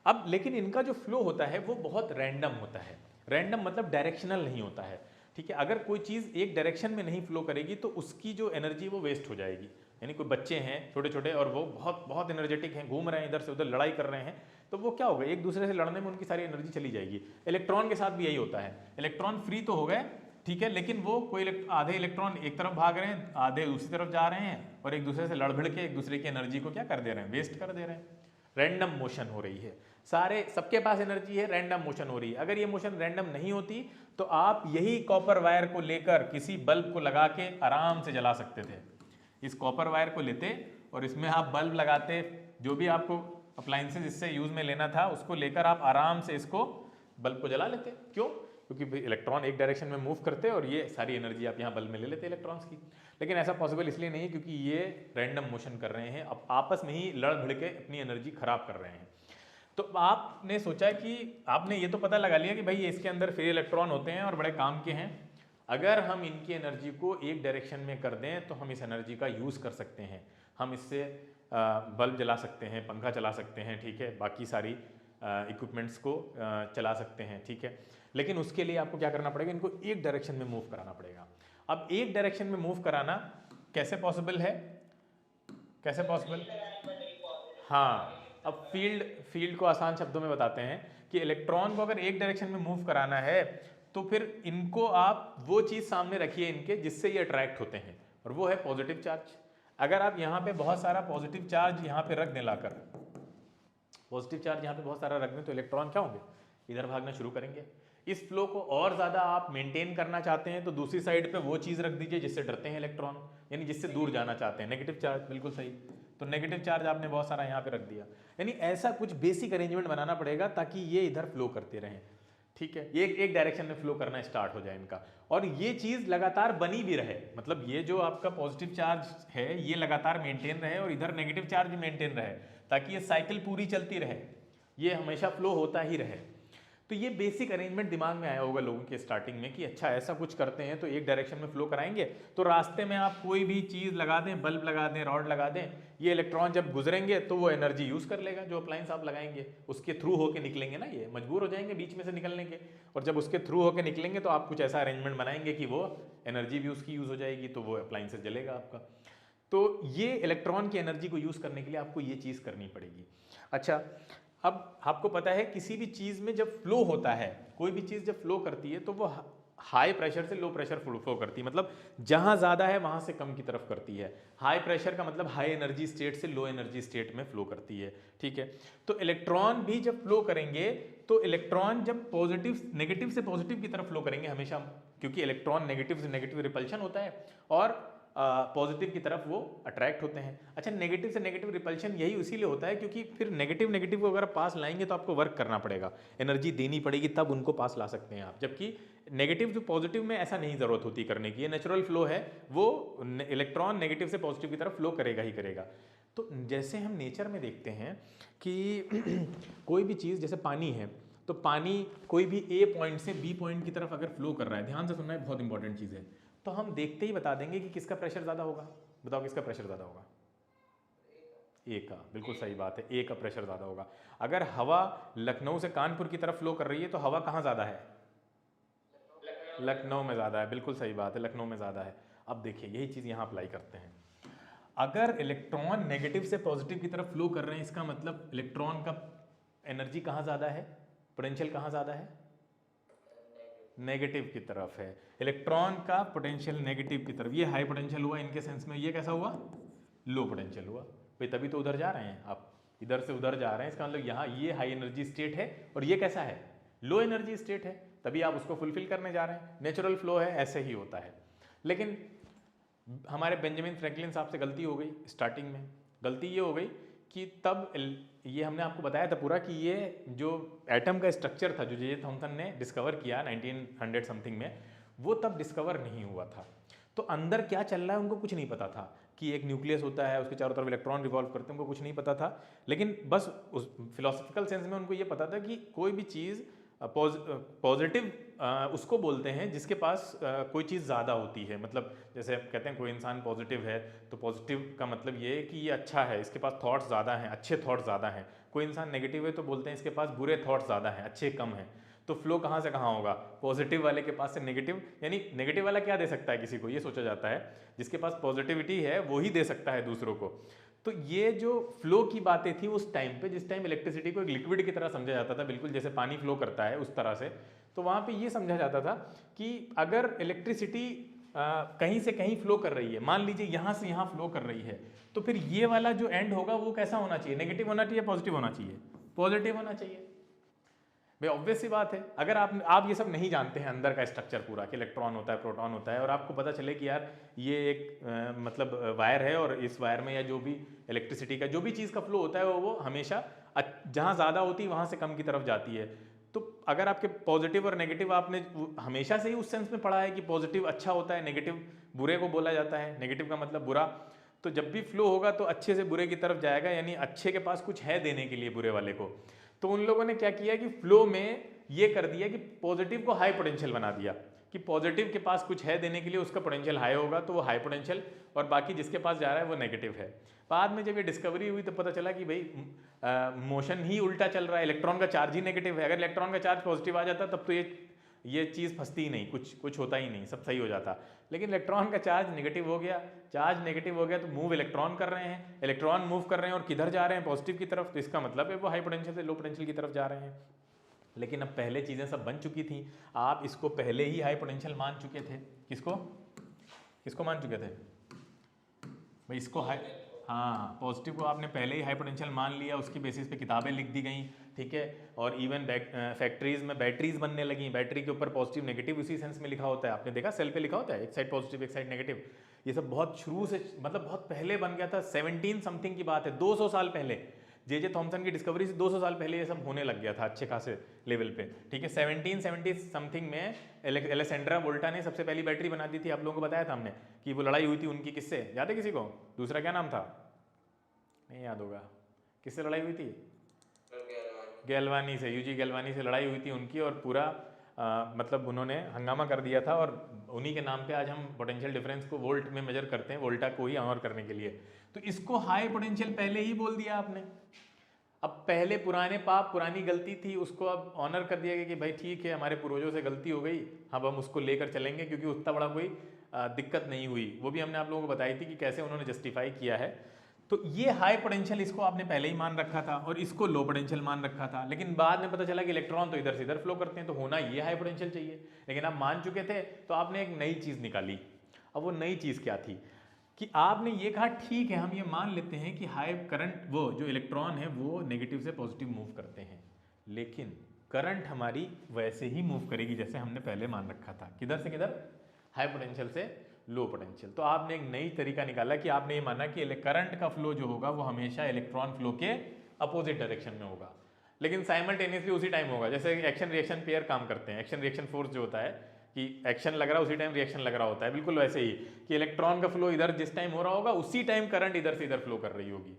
A: अब लेकिन इनका जो फ्लो होता है वो बहुत रैंडम होता है। रैंडम मतलब डायरेक्शनल नहीं होता है, ठीक है। अगर कोई चीज़ एक डायरेक्शन में नहीं फ्लो करेगी तो उसकी जो एनर्जी वो वेस्ट हो जाएगी। यानी कोई बच्चे हैं छोटे छोटे और वो बहुत बहुत एनर्जेटिक हैं, घूम रहे हैं इधर से उधर, लड़ाई कर रहे हैं, तो वो क्या होगा, एक दूसरे से लड़ने में उनकी सारी एनर्जी चली जाएगी। इलेक्ट्रॉन के साथ भी यही होता है, इलेक्ट्रॉन फ्री तो हो गए, ठीक है, लेकिन वो कोई आधे इलेक्ट्रॉन एक तरफ भाग रहे हैं, आधे दूसरी तरफ जा रहे हैं और एक दूसरे से लड़ भिड़ के एक दूसरे की एनर्जी को क्या कर दे रहे हैं, वेस्ट कर दे रहे हैं। रैंडम मोशन हो रही है, सारे सबके पास एनर्जी है, रैंडम मोशन हो रही है। अगर ये मोशन रैंडम नहीं होती तो आप यही कॉपर वायर को लेकर किसी बल्ब को लगा के आराम से जला सकते थे। इस कॉपर वायर को लेते और इसमें आप बल्ब लगाते, जो भी आपको अप्लायंसेस इससे यूज में लेना था उसको लेकर आप आराम से इसको बल्ब को जला लेते। क्यों, क्योंकि इलेक्ट्रॉन एक डायरेक्शन में मूव करते और ये सारी एनर्जी आप यहाँ बल्ब में ले लेते इलेक्ट्रॉन्स की। लेकिन ऐसा पॉसिबल इसलिए नहीं क्योंकि ये रैंडम मोशन कर रहे हैं, अब आपस में ही लड़ भिड़ के अपनी एनर्जी खराब कर रहे हैं। तो आपने सोचा कि आपने ये तो पता लगा लिया कि भाई इसके अंदर फ्री इलेक्ट्रॉन होते हैं और बड़े काम के हैं, अगर हम इनकी एनर्जी को एक डायरेक्शन में कर दें तो हम इस एनर्जी का यूज़ कर सकते हैं, हम इससे बल्ब जला सकते हैं, पंखा चला सकते हैं, ठीक है, बाकी सारी इक्विपमेंट्स को चला सकते हैं, ठीक है। लेकिन उसके लिए आपको क्या करना पड़ेगा, इनको एक डायरेक्शन में मूव कराना पड़ेगा। अब एक डायरेक्शन में मूव कराना कैसे पॉसिबल है, कैसे पॉसिबल, हाँ, अब फील्ड को आसान शब्दों में बताते हैं कि इलेक्ट्रॉन को अगर एक डायरेक्शन में मूव कराना है तो फिर इनको आप वो चीज़ सामने रखिए इनके जिससे ये अट्रैक्ट होते हैं, और वो है पॉजिटिव चार्ज। अगर आप यहाँ पे बहुत सारा पॉजिटिव चार्ज यहाँ पे रख दें, लाकर पॉजिटिव चार्ज यहाँ पे बहुत सारा रख दें तो इलेक्ट्रॉन क्या होंगे, इधर भागना शुरू करेंगे। इस फ्लो को और ज़्यादा आप मेंटेन करना चाहते हैं तो दूसरी साइड पे वो चीज़ रख दीजिए जिससे डरते हैं इलेक्ट्रॉन, यानी जिससे दूर जाना चाहते हैं, नेगेटिव चार्ज, बिल्कुल सही। तो नेगेटिव चार्ज आपने बहुत सारा यहाँ पे रख दिया, यानी ऐसा कुछ बेसिक अरेंजमेंट बनाना पड़ेगा ताकि ये इधर फ्लो करते रहें, ठीक है, ये एक डायरेक्शन में फ्लो करना स्टार्ट हो जाए इनका, और ये चीज़ लगातार बनी भी रहे, मतलब ये जो आपका पॉजिटिव चार्ज है ये लगातार मेंटेन रहे और इधर नेगेटिव चार्ज भी मेंटेन रहे, ताकि ये साइकिल पूरी चलती रहे, ये हमेशा फ्लो होता ही रहे। तो ये बेसिक अरेंजमेंट दिमाग में आया होगा लोगों के स्टार्टिंग में कि अच्छा ऐसा कुछ करते हैं तो एक डायरेक्शन में फ्लो कराएंगे, तो रास्ते में आप कोई भी चीज़ लगा दें, बल्ब लगा दें, रॉड लगा दें, ये इलेक्ट्रॉन जब गुजरेंगे तो वो एनर्जी यूज़ कर लेगा, जो अप्लायंस आप लगाएंगे उसके थ्रू होके निकलेंगे ना, ये मजबूर हो जाएंगे बीच में से निकलने के, और जब उसके थ्रू होके निकलेंगे तो आप कुछ ऐसा अरेंजमेंट बनाएंगे कि वो एनर्जी भी उसकी यूज़ हो जाएगी, तो वो अप्लायंसेस जलेगा आपका। तो ये इलेक्ट्रॉन की एनर्जी को यूज़ करने के लिए आपको ये चीज़ करनी पड़ेगी। अच्छा, अब आपको पता है किसी भी चीज़ में जब फ्लो होता है, कोई भी चीज़ जब फ्लो करती है तो वो हाई प्रेशर से लो प्रेशर फ्लो करती है, मतलब जहाँ ज़्यादा है वहाँ से कम की तरफ करती है। हाई प्रेशर का मतलब हाई एनर्जी स्टेट से लो एनर्जी स्टेट में फ्लो करती है, ठीक है। तो इलेक्ट्रॉन भी जब फ्लो करेंगे तो इलेक्ट्रॉन जब नेगेटिव से पॉजिटिव की तरफ फ्लो करेंगे हमेशा, क्योंकि इलेक्ट्रॉन नेगेटिव से नेगेटिव रिपल्शन होता है और पॉजिटिव की तरफ वो अट्रैक्ट होते हैं। अच्छा, नेगेटिव से नेगेटिव रिपल्शन यही इसीलिए होता है क्योंकि फिर नेगेटिव को अगर पास लाएंगे तो आपको वर्क करना पड़ेगा, एनर्जी देनी पड़ेगी, तब उनको पास ला सकते हैं आप, जबकि नेगेटिव टू पॉजिटिव में ऐसा नहीं ज़रूरत होती करने की, ये नेचुरल फ्लो है, वो इलेक्ट्रॉन नेगेटिव से पॉजिटिव की तरफ फ्लो करेगा ही करेगा। तो जैसे हम नेचर में देखते हैं कि कोई भी चीज़, जैसे पानी है, तो पानी कोई भी ए पॉइंट से बी पॉइंट की तरफ अगर फ्लो कर रहा है, ध्यान से सुनना है, बहुत इंपॉर्टेंट चीज़ है, तो हम देखते ही बता देंगे कि किसका प्रेशर ज़्यादा होगा। बताओ किसका प्रेशर ज़्यादा होगा? ए का, बिल्कुल सही बात है, ए का प्रेशर ज़्यादा होगा। अगर हवा लखनऊ से कानपुर की तरफ फ्लो कर रही है तो हवा कहाँ ज़्यादा है? लखनऊ में ज़्यादा है, बिल्कुल सही बात है, लखनऊ में ज़्यादा है। अब देखिए यही चीज़ यहाँ अप्लाई करते हैं। अगर इलेक्ट्रॉन नेगेटिव से पॉजिटिव की तरफ फ्लो कर रहे हैं, इसका मतलब इलेक्ट्रॉन का एनर्जी कहाँ ज़्यादा है, पोटेंशियल कहाँ ज़्यादा है? नेगेटिव की तरफ है, इलेक्ट्रॉन का पोटेंशियल नेगेटिव की तरफ। ये हाई पोटेंशियल हुआ इनके सेंस में, ये कैसा हुआ, लो पोटेंशियल हुआ भाई, तभी तो उधर जा रहे हैं आप, इधर से उधर जा रहे हैं, इसका मतलब यहाँ ये हाई एनर्जी स्टेट है और ये कैसा है, लो एनर्जी स्टेट है, तभी आप उसको फुलफिल करने जा रहे हैं। नेचुरल फ्लो है, ऐसे ही होता है। लेकिन हमारे बेंजामिन फ्रैंकलिन साहब से गलती हो गई स्टार्टिंग में। गलती ये हो गई कि तब ये हमने आपको बताया था पूरा कि ये जो एटम का स्ट्रक्चर था जो जे थॉमसन ने डिस्कवर किया 1900 समथिंग में, वो तब डिस्कवर नहीं हुआ था। तो अंदर क्या चल रहा है उनको कुछ नहीं पता था, कि एक न्यूक्लियस होता है, उसके चारों तरफ इलेक्ट्रॉन रिवॉल्व करते हैं, उनको कुछ नहीं पता था। लेकिन बस उस फिलोसफिकल सेंस में उनको ये पता था कि कोई भी चीज़ पॉजिटिव उसको बोलते हैं जिसके पास कोई चीज़ ज़्यादा होती है। मतलब जैसे आप कहते हैं कोई इंसान पॉजिटिव है, तो पॉजिटिव का मतलब ये है कि ये अच्छा है, इसके पास थॉट्स ज़्यादा हैं, अच्छे थॉट्स ज़्यादा हैं। कोई इंसान नेगेटिव है तो बोलते हैं इसके पास बुरे थॉट्स ज़्यादा हैं, अच्छे कम हैं। तो फ्लो कहाँ से कहाँ होगा, पॉजिटिव वाले के पास से नेगेटिव, यानी नेगेटिव वाला क्या दे सकता है किसी को, ये सोचा जाता है जिसके पास पॉजिटिविटी है वो ही दे सकता है दूसरों को। तो ये जो फ्लो की बातें थी उस टाइम पे, जिस टाइम इलेक्ट्रिसिटी को एक लिक्विड की तरह समझा जाता था, बिल्कुल जैसे पानी फ्लो करता है उस तरह से, तो वहाँ पे ये समझा जाता था कि अगर इलेक्ट्रिसिटी कहीं से कहीं फ्लो कर रही है, मान लीजिए यहाँ से यहाँ फ्लो कर रही है, तो फिर ये वाला जो एंड होगा वो कैसा होना चाहिए, नेगेटिव होना चाहिए, पॉजिटिव होना चाहिए, पॉजिटिव होना चाहिए। भाई ऑब्वियस सी बात है, अगर आप ये सब नहीं जानते हैं अंदर का स्ट्रक्चर पूरा कि इलेक्ट्रॉन होता है, प्रोटॉन होता है, और आपको पता चले कि यार ये एक मतलब वायर है और इस वायर में या जो भी इलेक्ट्रिसिटी का जो भी चीज़ का फ्लो होता है वो हमेशा जहाँ ज़्यादा होती है वहाँ से कम की तरफ जाती है। तो अगर आपके पॉजिटिव और नेगेटिव आपने हमेशा से ही उस सेंस में पढ़ा है कि पॉजिटिव अच्छा होता है, नेगेटिव बुरे को बोला जाता है, नेगेटिव का मतलब बुरा, तो जब भी फ्लो होगा तो अच्छे से बुरे की तरफ जाएगा, यानी अच्छे के पास कुछ है देने के लिए बुरे वाले को। तो उन लोगों ने क्या किया कि फ्लो में ये कर दिया कि पॉजिटिव को हाई पोटेंशियल बना दिया, कि पॉजिटिव के पास कुछ है देने के लिए, उसका पोटेंशियल हाई होगा तो वो हाई पोटेंशियल, और बाकी जिसके पास जा रहा है वो नेगेटिव है। बाद में जब ये डिस्कवरी हुई तो पता चला कि भाई मोशन ही उल्टा चल रहा है, इलेक्ट्रॉन का चार्ज ही नेगेटिव है। अगर इलेक्ट्रॉन का चार्ज पॉजिटिव आ जाता तब तो ये चीज़ फंसती ही नहीं, कुछ होता ही नहीं, सब सही हो जाता। लेकिन इलेक्ट्रॉन का चार्ज नेगेटिव हो गया, चार्ज नेगेटिव हो गया तो मूव इलेक्ट्रॉन कर रहे हैं, इलेक्ट्रॉन मूव कर रहे हैं और किधर जा रहे हैं, पॉजिटिव की तरफ, तो इसका मतलब है वो हाई पोटेंशियल से लो पोटेंशियल की तरफ जा रहे हैं। लेकिन अब पहले चीज़ें सब बन चुकी थी, आप इसको पहले ही हाई पोटेंशियल मान चुके थे। किसको मान चुके थे भाई, इसको हाई, हाँ पॉजिटिव को आपने पहले ही हाई पोटेंशियल मान लिया, उसकी बेसिस पे किताबें लिख दी गई, ठीक है। और इवन फैक्ट्रीज में बैटरीज बनने लगी, बैटरी के ऊपर पॉजिटिव नेगेटिव उसी सेंस में लिखा होता है, आपने देखा सेल पे लिखा होता है एक साइड पॉजिटिव एक साइड नेगेटिव। ये सब बहुत शुरू से, मतलब बहुत पहले बन गया था, 17 समथिंग की बात है, 200 साल पहले, जे थॉमसन की डिस्कवरी से 200 साल पहले ये सब होने लग गया था अच्छे खासे लेवल पे, ठीक है। 1770 समथिंग में एलेक्सेंड्रा वोल्टा ने सबसे पहली बैटरी बना दी थी। आप लोगों को बताया था हमने कि वो लड़ाई हुई थी उनकी, किससे याद है किसी को, दूसरा क्या नाम था, नहीं याद होगा, किससे लड़ाई हुई थी, गैल्वानी से, यूजी गैल्वानी से लड़ाई हुई थी उनकी, और पूरा मतलब उन्होंने हंगामा कर दिया था, और उन्हीं के नाम पे आज हम पोटेंशियल डिफरेंस को वोल्ट में मेजर करते हैं, वोल्टा को ही ऑनर करने के लिए। तो इसको हाई पोटेंशियल पहले ही बोल दिया आपने। अब पहले पुराने पाप, पुरानी गलती थी, उसको अब ऑनर कर दिया गया कि भाई ठीक है हमारे पूर्वजों से गलती हो गई, अब हम उसको लेकर चलेंगे, क्योंकि उतना बड़ा कोई दिक्कत नहीं हुई। वो भी हमने आप लोगों को बताई थी कि कैसे उन्होंने जस्टिफाई किया है। तो ये हाई पोटेंशियल इसको आपने पहले ही मान रखा था, और इसको लो पोटेंशियल मान रखा था। लेकिन बाद में पता चला कि इलेक्ट्रॉन तो इधर से इधर फ्लो करते हैं, तो होना ये हाई पोटेंशियल चाहिए। लेकिन आप मान चुके थे तो आपने एक नई चीज़ निकाली। अब वो नई चीज़ क्या थी कि आपने ये कहा ठीक है हम ये मान लेते हैं कि हाई करंट, वो जो इलेक्ट्रॉन है वो नेगेटिव से पॉजिटिव मूव करते हैं, लेकिन करंट हमारी वैसे ही मूव करेगी जैसे हमने पहले मान रखा था, किधर से किधर, हाई पोटेंशियल से लो पोटेंशियल। तो आपने एक नई तरीका निकाला कि आपने ये माना कि करंट का फ्लो जो होगा वो हमेशा इलेक्ट्रॉन फ्लो के अपोजिट डायरेक्शन में होगा, लेकिन साइमल्टेनियसली उसी टाइम होगा। जैसे एक्शन रिएक्शन पेयर काम करते हैं, एक्शन रिएक्शन फोर्स जो होता है कि एक्शन लग रहा है उसी टाइम रिएक्शन लग रहा होता है, बिल्कुल वैसे ही कि इलेक्ट्रॉन का फ्लो इधर जिस टाइम हो रहा होगा उसी टाइम करंट इधर से इधर फ्लो कर रही होगी।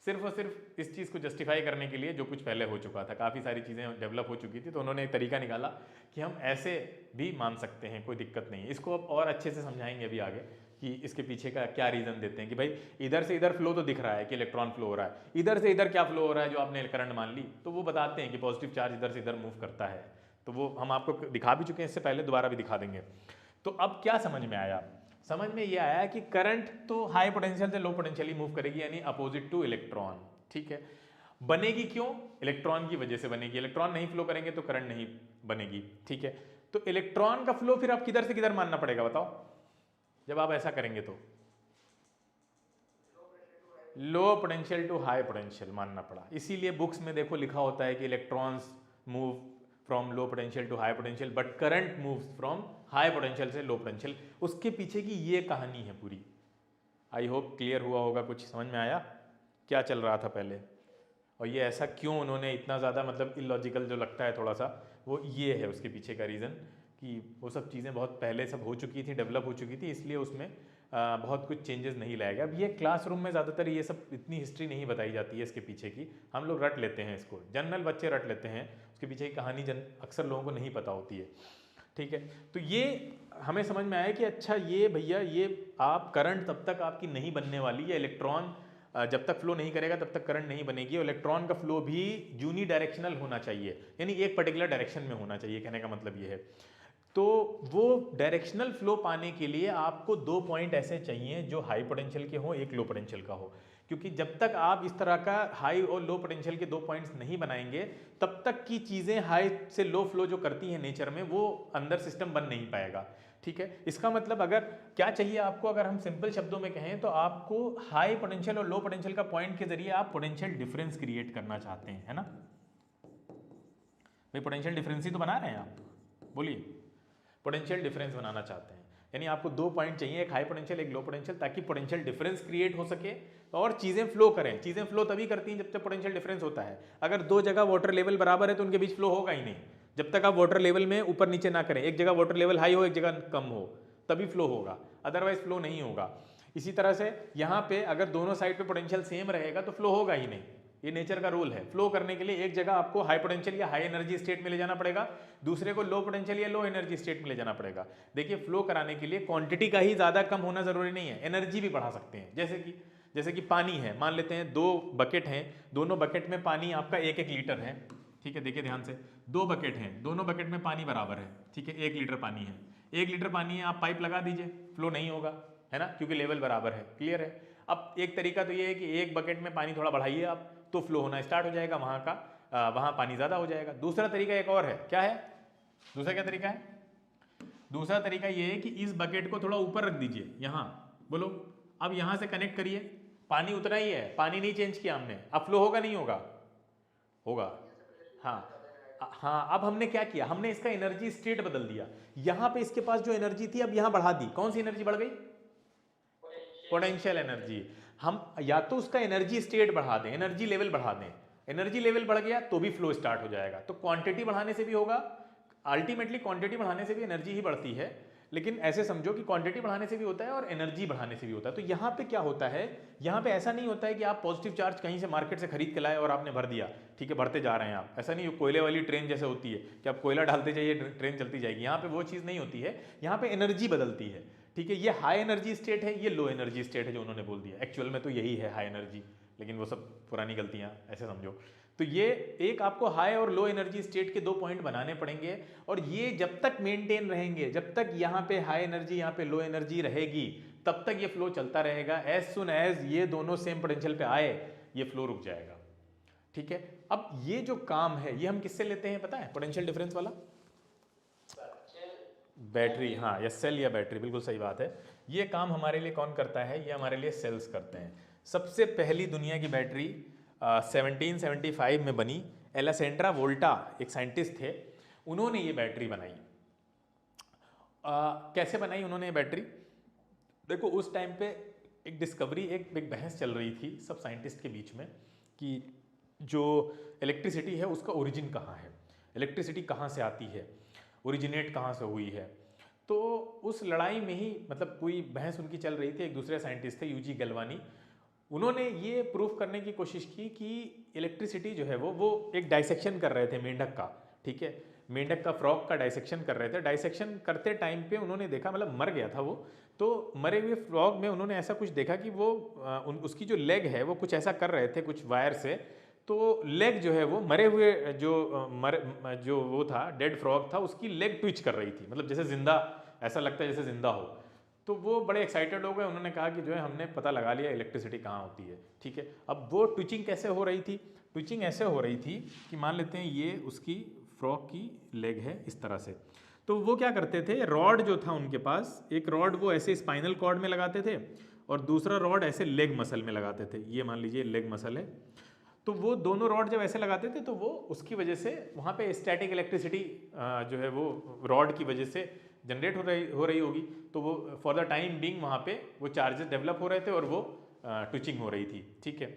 A: सिर्फ और सिर्फ इस चीज़ को जस्टिफाई करने के लिए जो कुछ पहले हो चुका था, काफ़ी सारी चीज़ें डेवलप हो चुकी थी, तो उन्होंने एक तरीका निकाला कि हम ऐसे भी मान सकते हैं, कोई दिक्कत नहीं है। इसको अब और अच्छे से समझाएंगे अभी आगे कि इसके पीछे का क्या रीज़न देते हैं कि भाई इधर से इधर फ्लो तो दिख रहा है कि इलेक्ट्रॉन फ्लो हो रहा है, इधर से इधर क्या फ्लो हो रहा है जो आपने करंट मान ली, तो वो बताते हैं कि पॉजिटिव चार्ज इधर से इधर मूव करता है। तो वो हम आपको दिखा भी चुके हैं इससे पहले, दोबारा भी दिखा देंगे। तो अब क्या समझ में आया, समझ में ये आया कि करंट तो हाई पोटेंशियल से लो पोटेंशियल ही मूव करेगी, यानी अपोजिट टू इलेक्ट्रॉन, ठीक है। बनेगी क्यों, इलेक्ट्रॉन की वजह से बनेगी, इलेक्ट्रॉन नहीं फ्लो करेंगे तो करंट नहीं बनेगी, ठीक है। तो इलेक्ट्रॉन का फ्लो फिर आप किधर से किधर मानना पड़ेगा बताओ, जब आप ऐसा करेंगे तो low potential to high potential मानना पड़ा। इसीलिए बुक्स में देखो लिखा होता है कि electrons move from low potential to high potential but current moves from high potential से लो पोटेंशियल। उसके पीछे की ये कहानी है पूरी। आई होप क्लियर हुआ होगा, कुछ समझ में आया क्या चल रहा था पहले, और ये ऐसा क्यों उन्होंने इतना ज़्यादा मतलब इलॉजिकल जो लगता है थोड़ा सा, वो ये है उसके पीछे का रीज़न कि वो सब चीज़ें बहुत पहले सब हो चुकी थी, डेवलप हो चुकी थी, इसलिए उसमें बहुत कुछ चेंजेस नहीं लाया गया। अब ये क्लासरूम में ज़्यादातर ये सब इतनी हिस्ट्री नहीं बताई जाती है इसके पीछे की, हम लोग रट लेते हैं इसको, जनरल बच्चे रट लेते हैं, उसके पीछे की कहानी अक्सर लोगों को नहीं पता होती है। ठीक है, तो ये हमें समझ में आया कि अच्छा ये भैया ये आप करंट तब तक आपकी नहीं बनने वाली, या इलेक्ट्रॉन जब तक फ्लो नहीं करेगा तब तक करंट नहीं बनेगी, और इलेक्ट्रॉन का फ्लो भी यूनी डायरेक्शनल होना चाहिए, यानी एक पर्टिकुलर डायरेक्शन में होना चाहिए, कहने का मतलब ये है। तो वो डायरेक्शनल फ्लो पाने के लिए आपको 2 पॉइंट ऐसे चाहिए जो हाई पोटेंशियल के हो, एक लो पोटेंशियल का हो, क्योंकि जब तक आप इस तरह का हाई और लो पोटेंशियल के 2 पॉइंट्स नहीं बनाएंगे तब तक की चीज़ें हाई से लो फ्लो जो करती हैं नेचर में वो अंदर सिस्टम बन नहीं पाएगा। ठीक है, इसका मतलब अगर क्या चाहिए आपको, अगर हम सिंपल शब्दों में कहें तो आपको हाई पोटेंशियल और लो पोटेंशियल का पॉइंट के जरिए आप पोटेंशियल डिफरेंस क्रिएट करना चाहते हैं, है ना भाई, पोटेंशियल डिफरेंस ही तो बना रहे हैं आप, बोलिए, पोटेंशियल डिफरेंस बनाना चाहते हैं, यानी आपको 2 पॉइंट चाहिए, एक हाई पोटेंशियल एक लो पोटेंशियल, ताकि पोटेंशियल डिफरेंस क्रिएट हो सके और चीज़ें फ्लो करें। चीज़ें फ्लो तभी करती हैं जब तक पोटेंशियल डिफरेंस होता है। अगर 2 जगह वाटर लेवल बराबर है तो उनके बीच फ्लो होगा ही नहीं, जब तक आप वाटर लेवल में ऊपर नीचे ना करें, एक जगह वाटर लेवल हाई हो एक जगह कम हो तभी फ्लो होगा, अदरवाइज फ्लो नहीं होगा। इसी तरह से यहाँ पे अगर दोनों साइड पे पोटेंशियल सेम रहेगा तो फ्लो होगा ही नहीं, ये नेचर का रूल है। फ्लो करने के लिए एक जगह आपको हाई पोटेंशियल या हाई एनर्जी स्टेट में ले जाना पड़ेगा, दूसरे को लो पोटेंशियल या लो एनर्जी स्टेट में ले जाना पड़ेगा। देखिए फ्लो कराने के लिए क्वांटिटी का ही ज़्यादा कम होना जरूरी नहीं है, एनर्जी भी बढ़ा सकते हैं। जैसे कि पानी है, मान लेते हैं 2 बकेट हैं, दोनों बकेट में पानी आपका 1-1 लीटर है। ठीक है, देखिए ध्यान से, 2 बकेट हैं, दोनों बकेट में पानी बराबर है। ठीक है, 1 लीटर पानी है, 1 लीटर पानी है, आप पाइप लगा दीजिए, फ्लो नहीं होगा, है ना, क्योंकि लेवल बराबर है। क्लियर है। अब एक तरीका तो ये है कि एक बकेट में पानी थोड़ा बढ़ाइए आप, तो फ्लो होना स्टार्ट हो जाएगा, वहाँ पानी ज़्यादा हो जाएगा। दूसरा तरीका एक और है, क्या है दूसरा, क्या तरीका है? दूसरा तरीका ये है कि इस बकेट को थोड़ा ऊपर रख दीजिए, यहाँ बोलो, अब यहाँ से कनेक्ट करिए, पानी उतना ही है, पानी नहीं चेंज किया हमने, अब फ्लो होगा नहीं होगा? होगा। हाँ, अब हमने क्या किया, हमने इसका एनर्जी स्टेट बदल दिया। यहाँ पे इसके पास जो एनर्जी थी अब यहाँ बढ़ा दी, कौन सी एनर्जी बढ़ गई? Potential energy. हम या तो उसका एनर्जी स्टेट बढ़ा दें, एनर्जी लेवल बढ़ा दें, एनर्जी लेवल बढ़ गया तो भी फ्लो स्टार्ट हो जाएगा। तो क्वांटिटी बढ़ाने से भी होगा, अल्टीमेटली क्वांटिटी बढ़ाने से भी एनर्जी ही बढ़ती है, लेकिन ऐसे समझो कि क्वांटिटी बढ़ाने से भी होता है और एनर्जी बढ़ाने से भी होता है। तो यहाँ पे क्या होता है, यहाँ पे ऐसा नहीं होता है कि आप पॉजिटिव चार्ज कहीं से मार्केट से खरीद के लाए और आपने भर दिया, ठीक है, भरते जा रहे हैं आप, ऐसा नहीं, कोयले वाली ट्रेन जैसे होती है कि आप कोयला डालते जाइए ट्रेन चलती जाएगी, यहाँ पे वो चीज़ नहीं होती है, यहाँ पे एनर्जी बदलती है। ठीक है, ये हाई एनर्जी स्टेट है, ये लो एनर्जी स्टेट है जो उन्होंने बोल दिया, एक्चुअल में तो यही है हाई एनर्जी, लेकिन वो सब पुरानी गलतियाँ, ऐसे समझो। तो ये एक आपको हाई और लो एनर्जी स्टेट के 2 पॉइंट बनाने पड़ेंगे, और ये जब तक मेंटेन रहेंगे, जब तक यहाँ पे हाई एनर्जी यहाँ पे लो एनर्जी रहेगी, तब तक ये फ्लो चलता रहेगा। एज सुन एज ये दोनों सेम पोटेंशियल पे आए, ये फ्लो रुक जाएगा। ठीक है, अब ये जो काम है ये हम किससे लेते हैं पता है? पोटेंशियल डिफरेंस वाला बैटरी, हाँ, या सेल या बैटरी, बिल्कुल सही बात है। ये काम हमारे लिए कौन करता है? ये हमारे लिए सेल्स करते हैं। सबसे पहली दुनिया की बैटरी 1775 में बनी, एलेसेंड्रा वोल्टा एक साइंटिस्ट थे, उन्होंने ये बैटरी बनाई। कैसे बनाई उन्होंने ये बैटरी? देखो उस टाइम पे एक डिस्कवरी, एक बहस चल रही थी सब साइंटिस्ट के बीच में कि जो इलेक्ट्रिसिटी है उसका ओरिजिन कहाँ है, इलेक्ट्रिसिटी कहाँ से आती है, ओरिजिनेट कहाँ से हुई है। तो उस लड़ाई में ही मतलब कोई बहस उनकी चल रही थी, एक दूसरे साइंटिस्ट थे यूजी गलवानी, उन्होंने ये प्रूफ करने की कोशिश की कि इलेक्ट्रिसिटी जो है वो एक डाइसेक्शन कर रहे थे मेंढक का। ठीक है, मेंढक का, फ्रॉग का डाइसेक्शन कर रहे थे। डाइसेक्शन करते टाइम पे उन्होंने देखा, मतलब मर गया था वो, तो मरे हुए फ्रॉग में उन्होंने ऐसा कुछ देखा कि वो उसकी जो लेग है वो कुछ ऐसा कर रहे थे कुछ वायर से, तो लेग जो है वो मरे हुए जो वो था, डेड फ्रॉग था, उसकी लेग ट्विच कर रही थी, मतलब जैसे जिंदा, ऐसा लगता है जैसे जिंदा हो। तो वो बड़े एक्साइटेड हो गए, उन्होंने कहा कि जो है हमने पता लगा लिया इलेक्ट्रिसिटी कहाँ होती है। ठीक है, अब वो ट्विचिंग कैसे हो रही थी? ट्विचिंग ऐसे हो रही थी कि मान लेते हैं ये उसकी फ्रॉग की लेग है इस तरह से, तो वो क्या करते थे, रॉड जो था उनके पास, एक रॉड वो ऐसे स्पाइनल कॉर्ड में लगाते थे और दूसरा रॉड ऐसे लेग मसल में लगाते थे। ये मान लीजिए लेग मसल है, तो वो दोनों रॉड जब ऐसे लगाते थे तो वो उसकी वजह से वहाँ पे स्टैटिक इलेक्ट्रिसिटी जो है वो रॉड की वजह से जनरेट हो रही होगी, तो वो फॉर द टाइम बीइंग वहाँ पे वो चार्जेस डेवलप हो रहे थे और वो ट्विचिंग हो रही थी, ठीक है।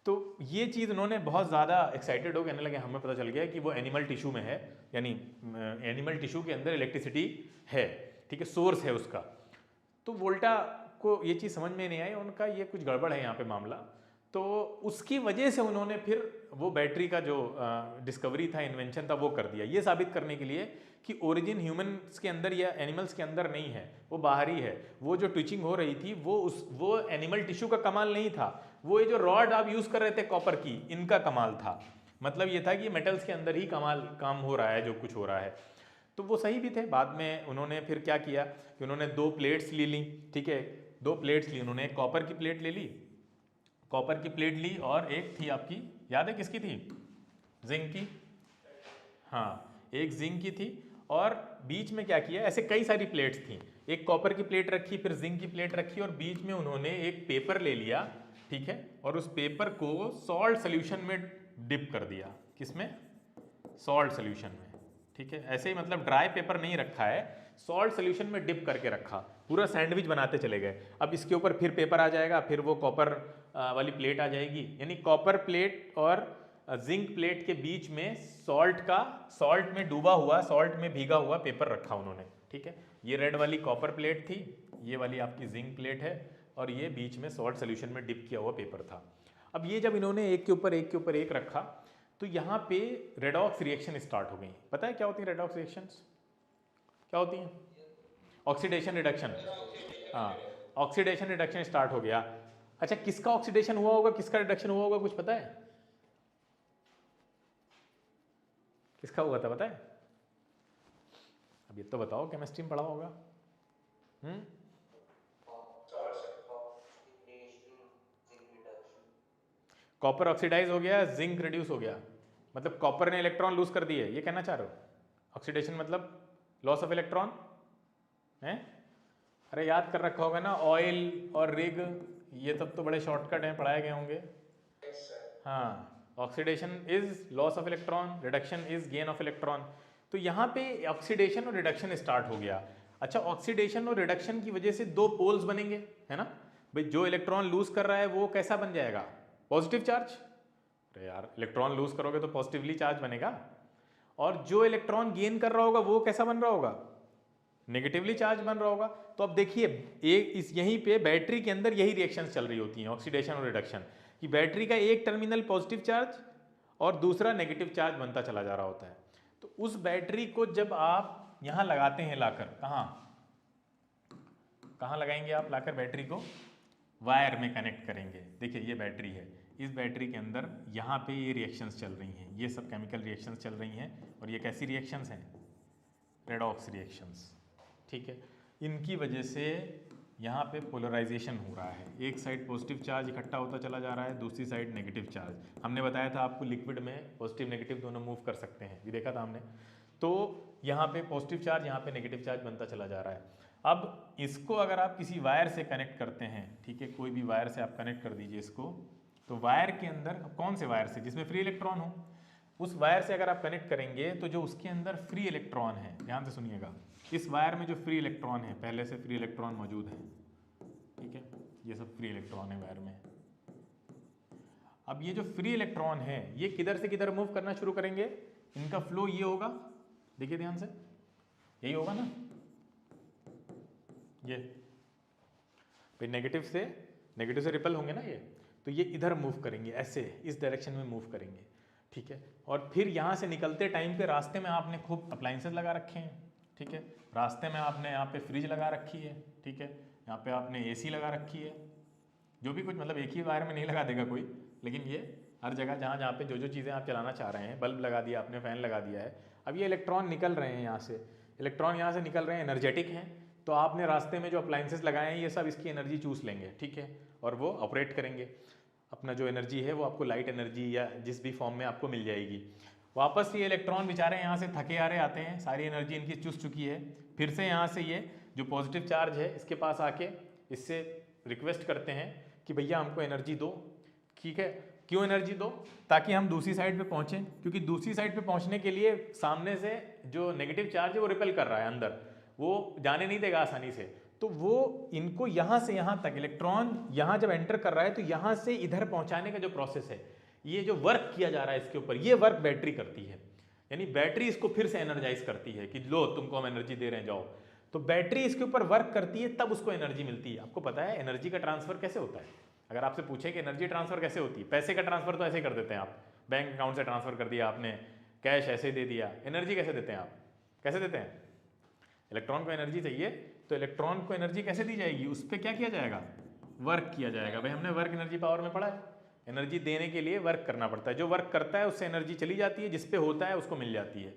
A: तो ये चीज़ उन्होंने बहुत ज़्यादा एक्साइटेड हो कहने लगे, हमें पता चल गया कि वो एनिमल टिश्यू में है, यानी एनिमल टिश्यू के अंदर इलेक्ट्रिसिटी है, ठीक है, सोर्स है उसका। तो वोल्टा को ये चीज़ समझ में नहीं आई, उनका ये कुछ गड़बड़ है यहाँ पे मामला। तो उसकी वजह से उन्होंने फिर वो बैटरी का जो डिस्कवरी था, इन्वेंशन था, वो कर दिया, ये साबित करने के लिए कि ओरिजिन ह्यूमन्स के अंदर या एनिमल्स के अंदर नहीं है, वो बाहर ही है। वो जो ट्विचिंग हो रही थी वो एनिमल टिश्यू का कमाल नहीं था, वो ये जो रॉड आप यूज़ कर रहे थे कॉपर की, इनका कमाल था। मतलब ये था कि मेटल्स के अंदर ही काम हो रहा है, जो कुछ हो रहा है। तो वो सही भी थे। बाद में उन्होंने फिर क्या किया कि उन्होंने 2 प्लेट्स ले ली, ठीक है, 2 प्लेट्स ली उन्होंने, एक कॉपर की प्लेट ले ली, कॉपर की प्लेट ली, और एक थी आपकी, याद है किसकी थी, जिंक की, हाँ एक जिंक की थी। और बीच में क्या किया, ऐसे कई सारी प्लेट्स थी, एक कॉपर की प्लेट रखी, फिर जिंक की प्लेट रखी, और बीच में उन्होंने एक पेपर ले लिया, ठीक है, और उस पेपर को सॉल्ट सोल्यूशन में डिप कर दिया। किसमें, सॉल्ट सोल्यूशन में, ठीक है। ऐसे ही मतलब ड्राई पेपर नहीं रखा है, सॉल्ट सोल्यूशन में डिप करके रखा, पूरा सैंडविच बनाते चले गए। अब इसके ऊपर फिर पेपर आ जाएगा, फिर वो कॉपर वाली प्लेट आ जाएगी, यानी कॉपर प्लेट और जिंक प्लेट के बीच में सॉल्ट में डूबा हुआ, सॉल्ट में भीगा हुआ पेपर रखा उन्होंने, ठीक है। ये रेड वाली कॉपर प्लेट थी, ये वाली आपकी जिंक प्लेट है, और ये बीच में सॉल्ट सोल्यूशन में डिप किया हुआ पेपर था। अब ये जब इन्होंने एक के ऊपर एक के ऊपर एक रखा, तो यहाँ पे रेडॉक्स रिएक्शन स्टार्ट हो गई। पता है क्या होती है रेडॉक्स रिएक्शंस, क्या होती हैं? ऑक्सीडेशन रिडक्शन, हाँ, ऑक्सीडेशन रिडक्शन स्टार्ट हो गया। अच्छा, किसका ऑक्सीडेशन हुआ होगा, किसका रिडक्शन हुआ होगा, कुछ पता है? किसका हुआ था पता है? अब ये तो बताओ, केमिस्ट्री में पढ़ा होगा। कॉपर ऑक्सीडाइज हो गया, जिंक रिड्यूस हो गया, मतलब कॉपर ने इलेक्ट्रॉन लूज कर दिए, ये कहना चाह रहे हो? ऑक्सीडेशन मतलब लॉस ऑफ इलेक्ट्रॉन है। अरे याद कर रखा होगा ना, ऑयल और रिग, ये सब तो बड़े शॉर्टकट हैं, पढ़ाए गए होंगे। हाँ, oxidation is loss of electron, reduction is gain of electron. तो यहाँ पे ऑक्सीडेशन और रिडक्शन स्टार्ट हो गया। अच्छा, ऑक्सीडेशन और रिडक्शन की वजह से 2 पोल्स बनेंगे, है ना भाई। जो इलेक्ट्रॉन लूज कर रहा है वो कैसा बन जाएगा, पॉजिटिव चार्ज। अरे यार, इलेक्ट्रॉन लूज करोगे तो पॉजिटिवली चार्ज बनेगा, और जो इलेक्ट्रॉन गेन कर रहा होगा वो कैसा बन रहा होगा, नेगेटिवली चार्ज बन रहा होगा। तो अब देखिए, यहीं पे बैटरी के अंदर यही रिएक्शंस चल रही होती हैं, ऑक्सीडेशन और रिडक्शन, कि बैटरी का एक टर्मिनल पॉजिटिव चार्ज और दूसरा नेगेटिव चार्ज बनता चला जा रहा होता है। तो उस बैटरी को जब आप यहाँ लगाते हैं लाकर, कहाँ लगाएंगे आप लाकर बैटरी को, वायर में कनेक्ट करेंगे। देखिए ये बैटरी है, इस बैटरी के अंदर यहाँ पे ये रिएक्शंस चल रही हैं, ये सब केमिकल रिएक्शंस चल रही हैं, और ये कैसी रिएक्शंस हैं, रेडॉक्स रिएक्शंस, ठीक है। इनकी वजह से यहाँ पे पोलराइजेशन हो रहा है, एक साइड पॉजिटिव चार्ज इकट्ठा होता चला जा रहा है, दूसरी साइड नेगेटिव चार्ज। हमने बताया था आपको लिक्विड में पॉजिटिव नेगेटिव दोनों मूव कर सकते हैं, ये देखा था हमने। तो यहाँ पे पॉजिटिव चार्ज, यहाँ पे नेगेटिव चार्ज बनता चला जा रहा है। अब इसको अगर आप किसी वायर से कनेक्ट करते हैं, ठीक है, कोई भी वायर से आप कनेक्ट कर दीजिए इसको, तो वायर के अंदर, कौन से वायर से, जिसमें फ्री इलेक्ट्रॉन हो, उस वायर से अगर आप कनेक्ट करेंगे तो जो उसके अंदर फ्री इलेक्ट्रॉन है, ध्यान से सुनिएगा, इस वायर में जो फ्री इलेक्ट्रॉन है, पहले से फ्री इलेक्ट्रॉन मौजूद है, ठीक है, ये सब फ्री इलेक्ट्रॉन है वायर में। अब ये जो फ्री इलेक्ट्रॉन है, ये किधर से किधर मूव करना शुरू करेंगे, इनका फ्लो ये होगा, देखिए ध्यान से, यही होगा ना, ये भाई नेगेटिव से रिपल होंगे ना ये, तो ये इधर मूव करेंगे, ऐसे इस डायरेक्शन में मूव करेंगे, ठीक है। और फिर यहाँ से निकलते टाइम पे रास्ते में आपने खूब अप्लाइंसेस लगा रखे हैं, ठीक है, रास्ते में आपने यहाँ पे फ्रिज लगा रखी है, ठीक है, यहाँ पे आपने एसी लगा रखी है, जो भी कुछ, मतलब एक ही वायर में नहीं लगा देगा कोई, लेकिन ये हर जगह जहाँ पे जो चीज़ें आप चलाना चाह रहे हैं, बल्ब लगा दिया आपने, फ़ैन लगा दिया है। अब ये इलेक्ट्रॉन निकल रहे हैं यहाँ से, इलेक्ट्रॉन यहाँ से निकल रहे हैं, एनर्जेटिक हैं, तो आपने रास्ते में जो अप्लाइंसेस लगाए हैं ये सब इसकी एनर्जी चूस लेंगे, ठीक है, और वो ऑपरेट करेंगे। अपना जो एनर्जी है वो आपको लाइट एनर्जी या जिस भी फॉर्म में आपको मिल जाएगी। वापस ये इलेक्ट्रॉन बेचारे यहाँ से थके आ रहे आते हैं, सारी एनर्जी इनकी चुस चुकी है, फिर से यहाँ से ये जो पॉजिटिव चार्ज है इसके पास आके इससे रिक्वेस्ट करते हैं कि भैया हमको एनर्जी दो। ठीक है, क्यों एनर्जी दो? ताकि हम दूसरी साइड पे पहुंचें, क्योंकि दूसरी साइड पे पहुंचने के लिए सामने से जो नेगेटिव चार्ज है वो रिपेल कर रहा है अंदर, वो जाने नहीं देगा आसानी से। तो वो इनको यहाँ से यहाँ तक इलेक्ट्रॉन यहाँ जब एंटर कर रहा है तो यहाँ से इधर पहुँचाने का जो प्रोसेस है, ये जो वर्क किया जा रहा है इसके ऊपर, ये वर्क बैटरी करती है। यानी बैटरी इसको फिर से एनर्जाइज करती है कि लो तुमको हम एनर्जी दे रहे हैं, जाओ। तो बैटरी इसके ऊपर वर्क करती है, तब उसको एनर्जी मिलती है। आपको पता है एनर्जी का ट्रांसफर कैसे होता है? अगर आपसे पूछे कि एनर्जी ट्रांसफर कैसे होती है, पैसे का ट्रांसफर तो ऐसे कर देते हैं आप, बैंक अकाउंट से ट्रांसफर कर दिया आपने, कैश ऐसे दे दिया। एनर्जी कैसे देते हैं आप? कैसे देते हैं? इलेक्ट्रॉन को एनर्जी चाहिए तो इलेक्ट्रॉन को एनर्जी कैसे दी जाएगी? उस पर क्या किया जाएगा? वर्क किया जाएगा। भाई हमने वर्क एनर्जी पावर में पढ़ा है, एनर्जी देने के लिए वर्क करना पड़ता है। जो वर्क करता है उससे एनर्जी चली जाती है, जिस पे होता है उसको मिल जाती है।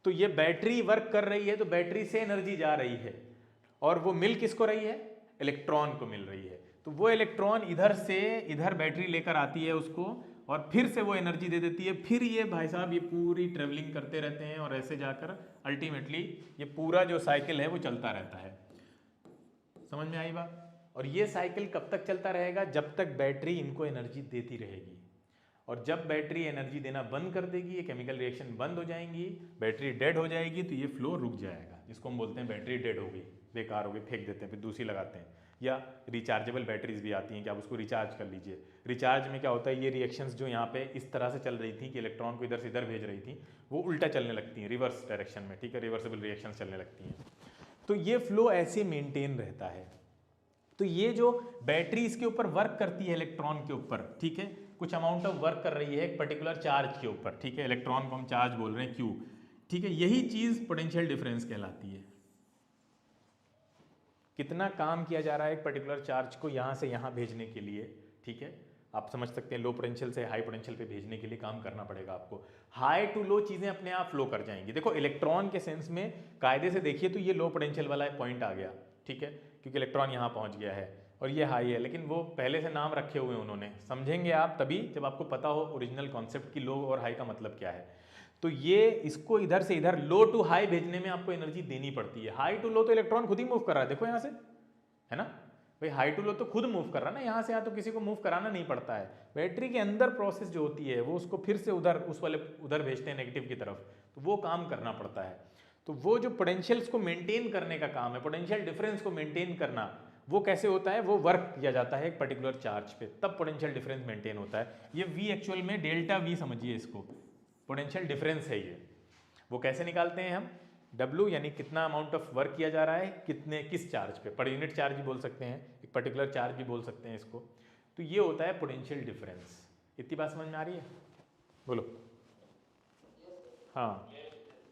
A: तो ये बैटरी वर्क कर रही है तो बैटरी से एनर्जी जा रही है, और वो मिल किसको रही है? इलेक्ट्रॉन को मिल रही है। तो वो इलेक्ट्रॉन इधर से इधर बैटरी लेकर आती है उसको, और फिर से वो एनर्जी दे देती है। फिर ये भाई साहब ये पूरी ट्रेवलिंग करते रहते हैं और ऐसे जाकर अल्टीमेटली ये पूरा जो साइकिल है वो चलता रहता है। समझ में आई बात? और ये साइकिल कब तक चलता रहेगा? जब तक बैटरी इनको एनर्जी देती रहेगी। और जब बैटरी एनर्जी देना बंद कर देगी, ये केमिकल रिएक्शन बंद हो जाएंगी, बैटरी डेड हो जाएगी, तो ये फ्लो रुक जाएगा, जिसको हम बोलते हैं बैटरी डेड हो गई, बेकार हो गई, फेंक देते हैं, फिर दूसरी लगाते हैं। या रिचार्जेबल बैटरीज भी आती हैं कि आप उसको रिचार्ज कर लीजिए। रिचार्ज में क्या होता है, ये रिएक्शंस जो यहाँ पे इस तरह से चल रही थी कि इलेक्ट्रॉन को इधर से इधर भेज रही थी, वो उल्टा चलने लगती हैं, रिवर्स डायरेक्शन में। ठीक है, रिवर्सिबल रिएक्शंस चलने लगती हैं। तो ये फ्लो ऐसे मेंटेन रहता है। तो ये जो बैटरी इसके ऊपर वर्क करती है इलेक्ट्रॉन के ऊपर, ठीक है, कुछ अमाउंट ऑफ वर्क कर रही है एक पर्टिकुलर चार्ज के ऊपर। ठीक है, इलेक्ट्रॉन को हम चार्ज बोल रहे हैं Q। ठीक है, यही चीज पोटेंशियल डिफरेंस कहलाती है। कितना काम किया जा रहा है एक पर्टिकुलर चार्ज को यहाँ से यहाँ भेजने के लिए। ठीक है, आप समझ सकते हैं लो पोटेंशियल से हाई पोटेंशियल पे भेजने के लिए काम करना पड़ेगा आपको। हाई टू लो चीज़ें अपने आप फ्लो कर जाएंगी। देखो इलेक्ट्रॉन के सेंस में कायदे से देखिए तो ये लो पोटेंशियल वाला पॉइंट आ गया, ठीक है, क्योंकि इलेक्ट्रॉन यहाँ पहुँच गया है, और ये हाई है, लेकिन वो पहले से नाम रखे हुए उन्होंने। समझेंगे आप तभी जब आपको पता हो ओरिजिनल कॉन्सेप्ट की लो और हाई का मतलब क्या है। तो ये इसको इधर से इधर लो टू हाई भेजने में आपको एनर्जी देनी पड़ती है। हाई टू लो तो इलेक्ट्रॉन खुद ही मूव कर रहा है, देखो यहाँ से, है ना भाई, हाई टू लो तो खुद मूव कर रहा है ना, यहाँ से यहाँ तो किसी को मूव कराना नहीं पड़ता है। बैटरी के अंदर प्रोसेस जो होती है वो उसको फिर से उधर उस वाले उधर भेजते हैं नेगेटिव की तरफ, तो वो काम करना पड़ता है। तो वो जो पोटेंशियल्स को मेंटेन करने का काम है, पोटेंशियल डिफरेंस को मेंटेन करना, वो कैसे होता है? वो वर्क किया जाता है एक पर्टिकुलर चार्ज पे, तब पोटेंशियल डिफरेंस मेंटेन होता है। ये V एक्चुअल में डेल्टा V समझिए इसको, पोटेंशियल डिफरेंस है ये। वो कैसे निकालते हैं हम? W यानी कितना अमाउंट ऑफ वर्क किया जा रहा है, कितने किस चार्ज पे, पर यूनिट चार्ज भी बोल सकते हैं, एक पर्टिकुलर चार्ज भी बोल सकते हैं इसको। तो ये होता है पोटेंशियल डिफरेंस। इतनी बात समझ में आ रही है? बोलो। हाँ,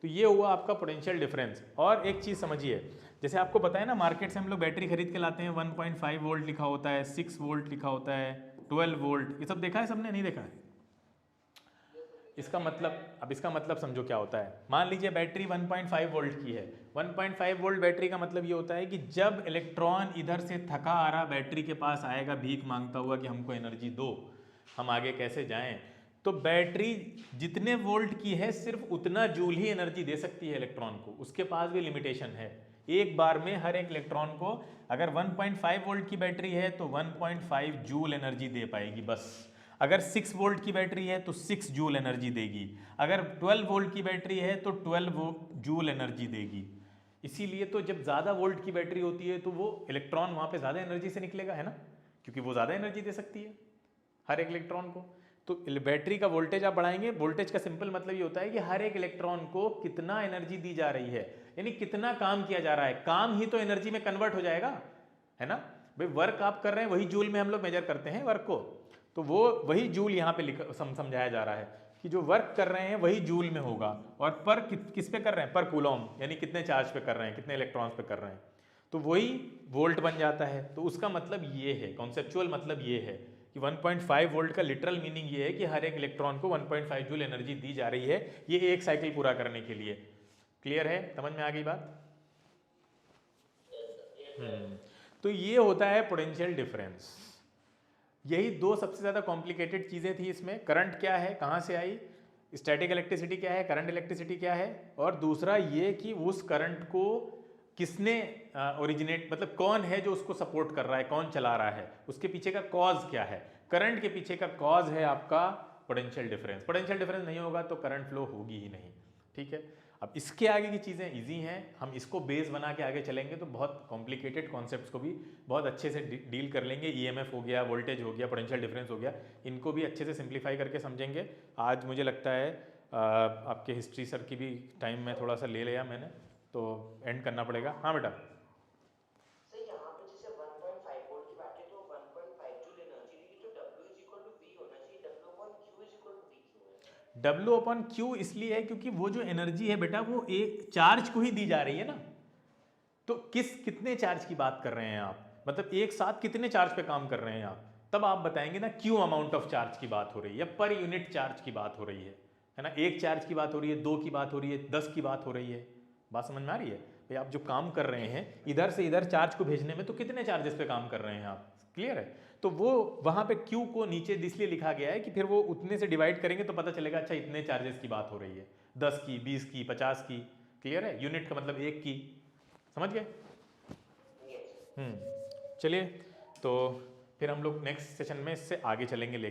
A: तो ये हुआ आपका पोटेंशियल डिफरेंस। और एक चीज़ समझिए, जैसे आपको पता है ना मार्केट से हम लोग बैटरी खरीद के लाते हैं, 1.5 वोल्ट लिखा होता है, 6 वोल्ट लिखा होता है, 12 वोल्ट, ये सब देखा है सबने? नहीं देखा है? इसका मतलब, अब इसका मतलब समझो क्या होता है। मान लीजिए बैटरी 1.5 वोल्ट की है। 1.5 वोल्ट बैटरी का मतलब ये होता है कि जब इलेक्ट्रॉन इधर से थका आ रहा बैटरी के पास आएगा भीख मांगता हुआ कि हमको एनर्जी दो, हम आगे कैसे जाएं, तो बैटरी जितने वोल्ट की है सिर्फ उतना जूल ही एनर्जी दे सकती है इलेक्ट्रॉन को। उसके पास भी लिमिटेशन है। एक बार में हर एक इलेक्ट्रॉन को, अगर 1.5 वोल्ट की बैटरी है तो 1.5 जूल एनर्जी दे पाएगी बस। अगर 6 वोल्ट की बैटरी है तो 6 जूल एनर्जी देगी। अगर 12 वोल्ट की बैटरी है तो 12 जूल एनर्जी देगी। इसीलिए तो जब ज़्यादा वोल्ट की बैटरी होती है तो वो इलेक्ट्रॉन वहाँ पे ज़्यादा एनर्जी से निकलेगा, है ना, क्योंकि वो ज़्यादा एनर्जी दे सकती है हर एक इलेक्ट्रॉन को। तो बैटरी का वोल्टेज आप बढ़ाएंगे, वोल्टेज का सिंपल मतलब ये होता है कि हर एक इलेक्ट्रॉन को कितना एनर्जी दी जा रही है, यानी कितना काम किया जा रहा है। काम ही तो एनर्जी में कन्वर्ट हो जाएगा, है ना भाई। वर्क आप कर रहे हैं वही जूल में हम लोग मेजर करते हैं वर्क को, तो वो वही जूल यहाँ पे समझाया जा रहा है कि जो वर्क कर रहे हैं वही जूल में होगा। और पर किस पे कर रहे हैं? पर कूलॉम, यानी कितने चार्ज पे कर रहे हैं, कितने इलेक्ट्रॉन्स पे कर रहे हैं, तो वही वोल्ट बन जाता है। तो उसका मतलब ये है, कॉन्सेप्चुअल मतलब ये है कि 1.5 वोल्ट का लिटरल मीनिंग ये है कि हर एक इलेक्ट्रॉन को 1.5 जूल एनर्जी दी जा रही है, ये एक साइकिल पूरा करने के लिए। क्लियर है? समझ में आ गई बात? तो ये होता है पोटेंशियल डिफरेंस। यही दो सबसे ज़्यादा कॉम्प्लिकेटेड चीज़ें थी इसमें। करंट क्या है, कहाँ से आई, स्टैटिक इलेक्ट्रिसिटी क्या है, करंट इलेक्ट्रिसिटी क्या है, और दूसरा ये कि उस करंट को किसने ओरिजिनेट, मतलब कौन है जो उसको सपोर्ट कर रहा है, कौन चला रहा है, उसके पीछे का कॉज क्या है। करंट के पीछे का कॉज है आपका पोटेंशियल डिफरेंस। पोटेंशियल डिफरेंस नहीं होगा तो करंट फ्लो होगी ही नहीं, ठीक है। अब इसके आगे की चीज़ें इजी हैं, हम इसको बेस बना के आगे चलेंगे तो बहुत कॉम्प्लिकेटेड कॉन्सेप्ट्स को भी बहुत अच्छे से डील कर लेंगे। ईएमएफ हो गया, वोल्टेज हो गया, पोटेंशियल डिफरेंस हो गया, इनको भी अच्छे से सिंप्लीफाई करके समझेंगे। आज मुझे लगता है आपके हिस्ट्री सर की भी टाइम में थोड़ा सा ले लिया मैंने, तो एंड करना पड़ेगा। हाँ बेटा।
B: सर यहाँ पे जैसे 1.5 वोल्ट की बात है तो 1.5 जूल एनर्जी देगी तो W is equal to V होना चाहिए, W upon Q is equal to V क्यों है?
A: W अपॉन क्यू इसलिए है क्योंकि वो जो एनर्जी है बेटा वो एक चार्ज को ही दी जा रही है ना। तो कितने चार्ज की बात कर रहे हैं आप, मतलब एक साथ कितने चार्ज पे काम कर रहे हैं आप, तब आप बताएंगे ना क्यू अमाउंट ऑफ चार्ज की बात हो रही है या पर यूनिट चार्ज की बात हो रही है ना। एक चार्ज की बात हो रही है, दो की बात हो रही है, 10 की बात हो रही है। बात समझ में आ रही है भाई? आप जो काम कर रहे हैं इधर से इधर चार्ज को भेजने में, तो कितने चार्जेस पे काम कर रहे हैं आप, क्लियर है। तो वो वहां पे क्यू को नीचे इसलिए लिखा गया है कि फिर वो उतने से डिवाइड करेंगे तो पता चलेगा अच्छा इतने चार्जेस की बात हो रही है, 10 की, 20 की, 50 की, क्लियर है। यूनिट का मतलब एक की, समझ गए।
B: यस।
A: चलिए, तो फिर हम लोग नेक्स्ट सेशन में इससे आगे चलेंगे।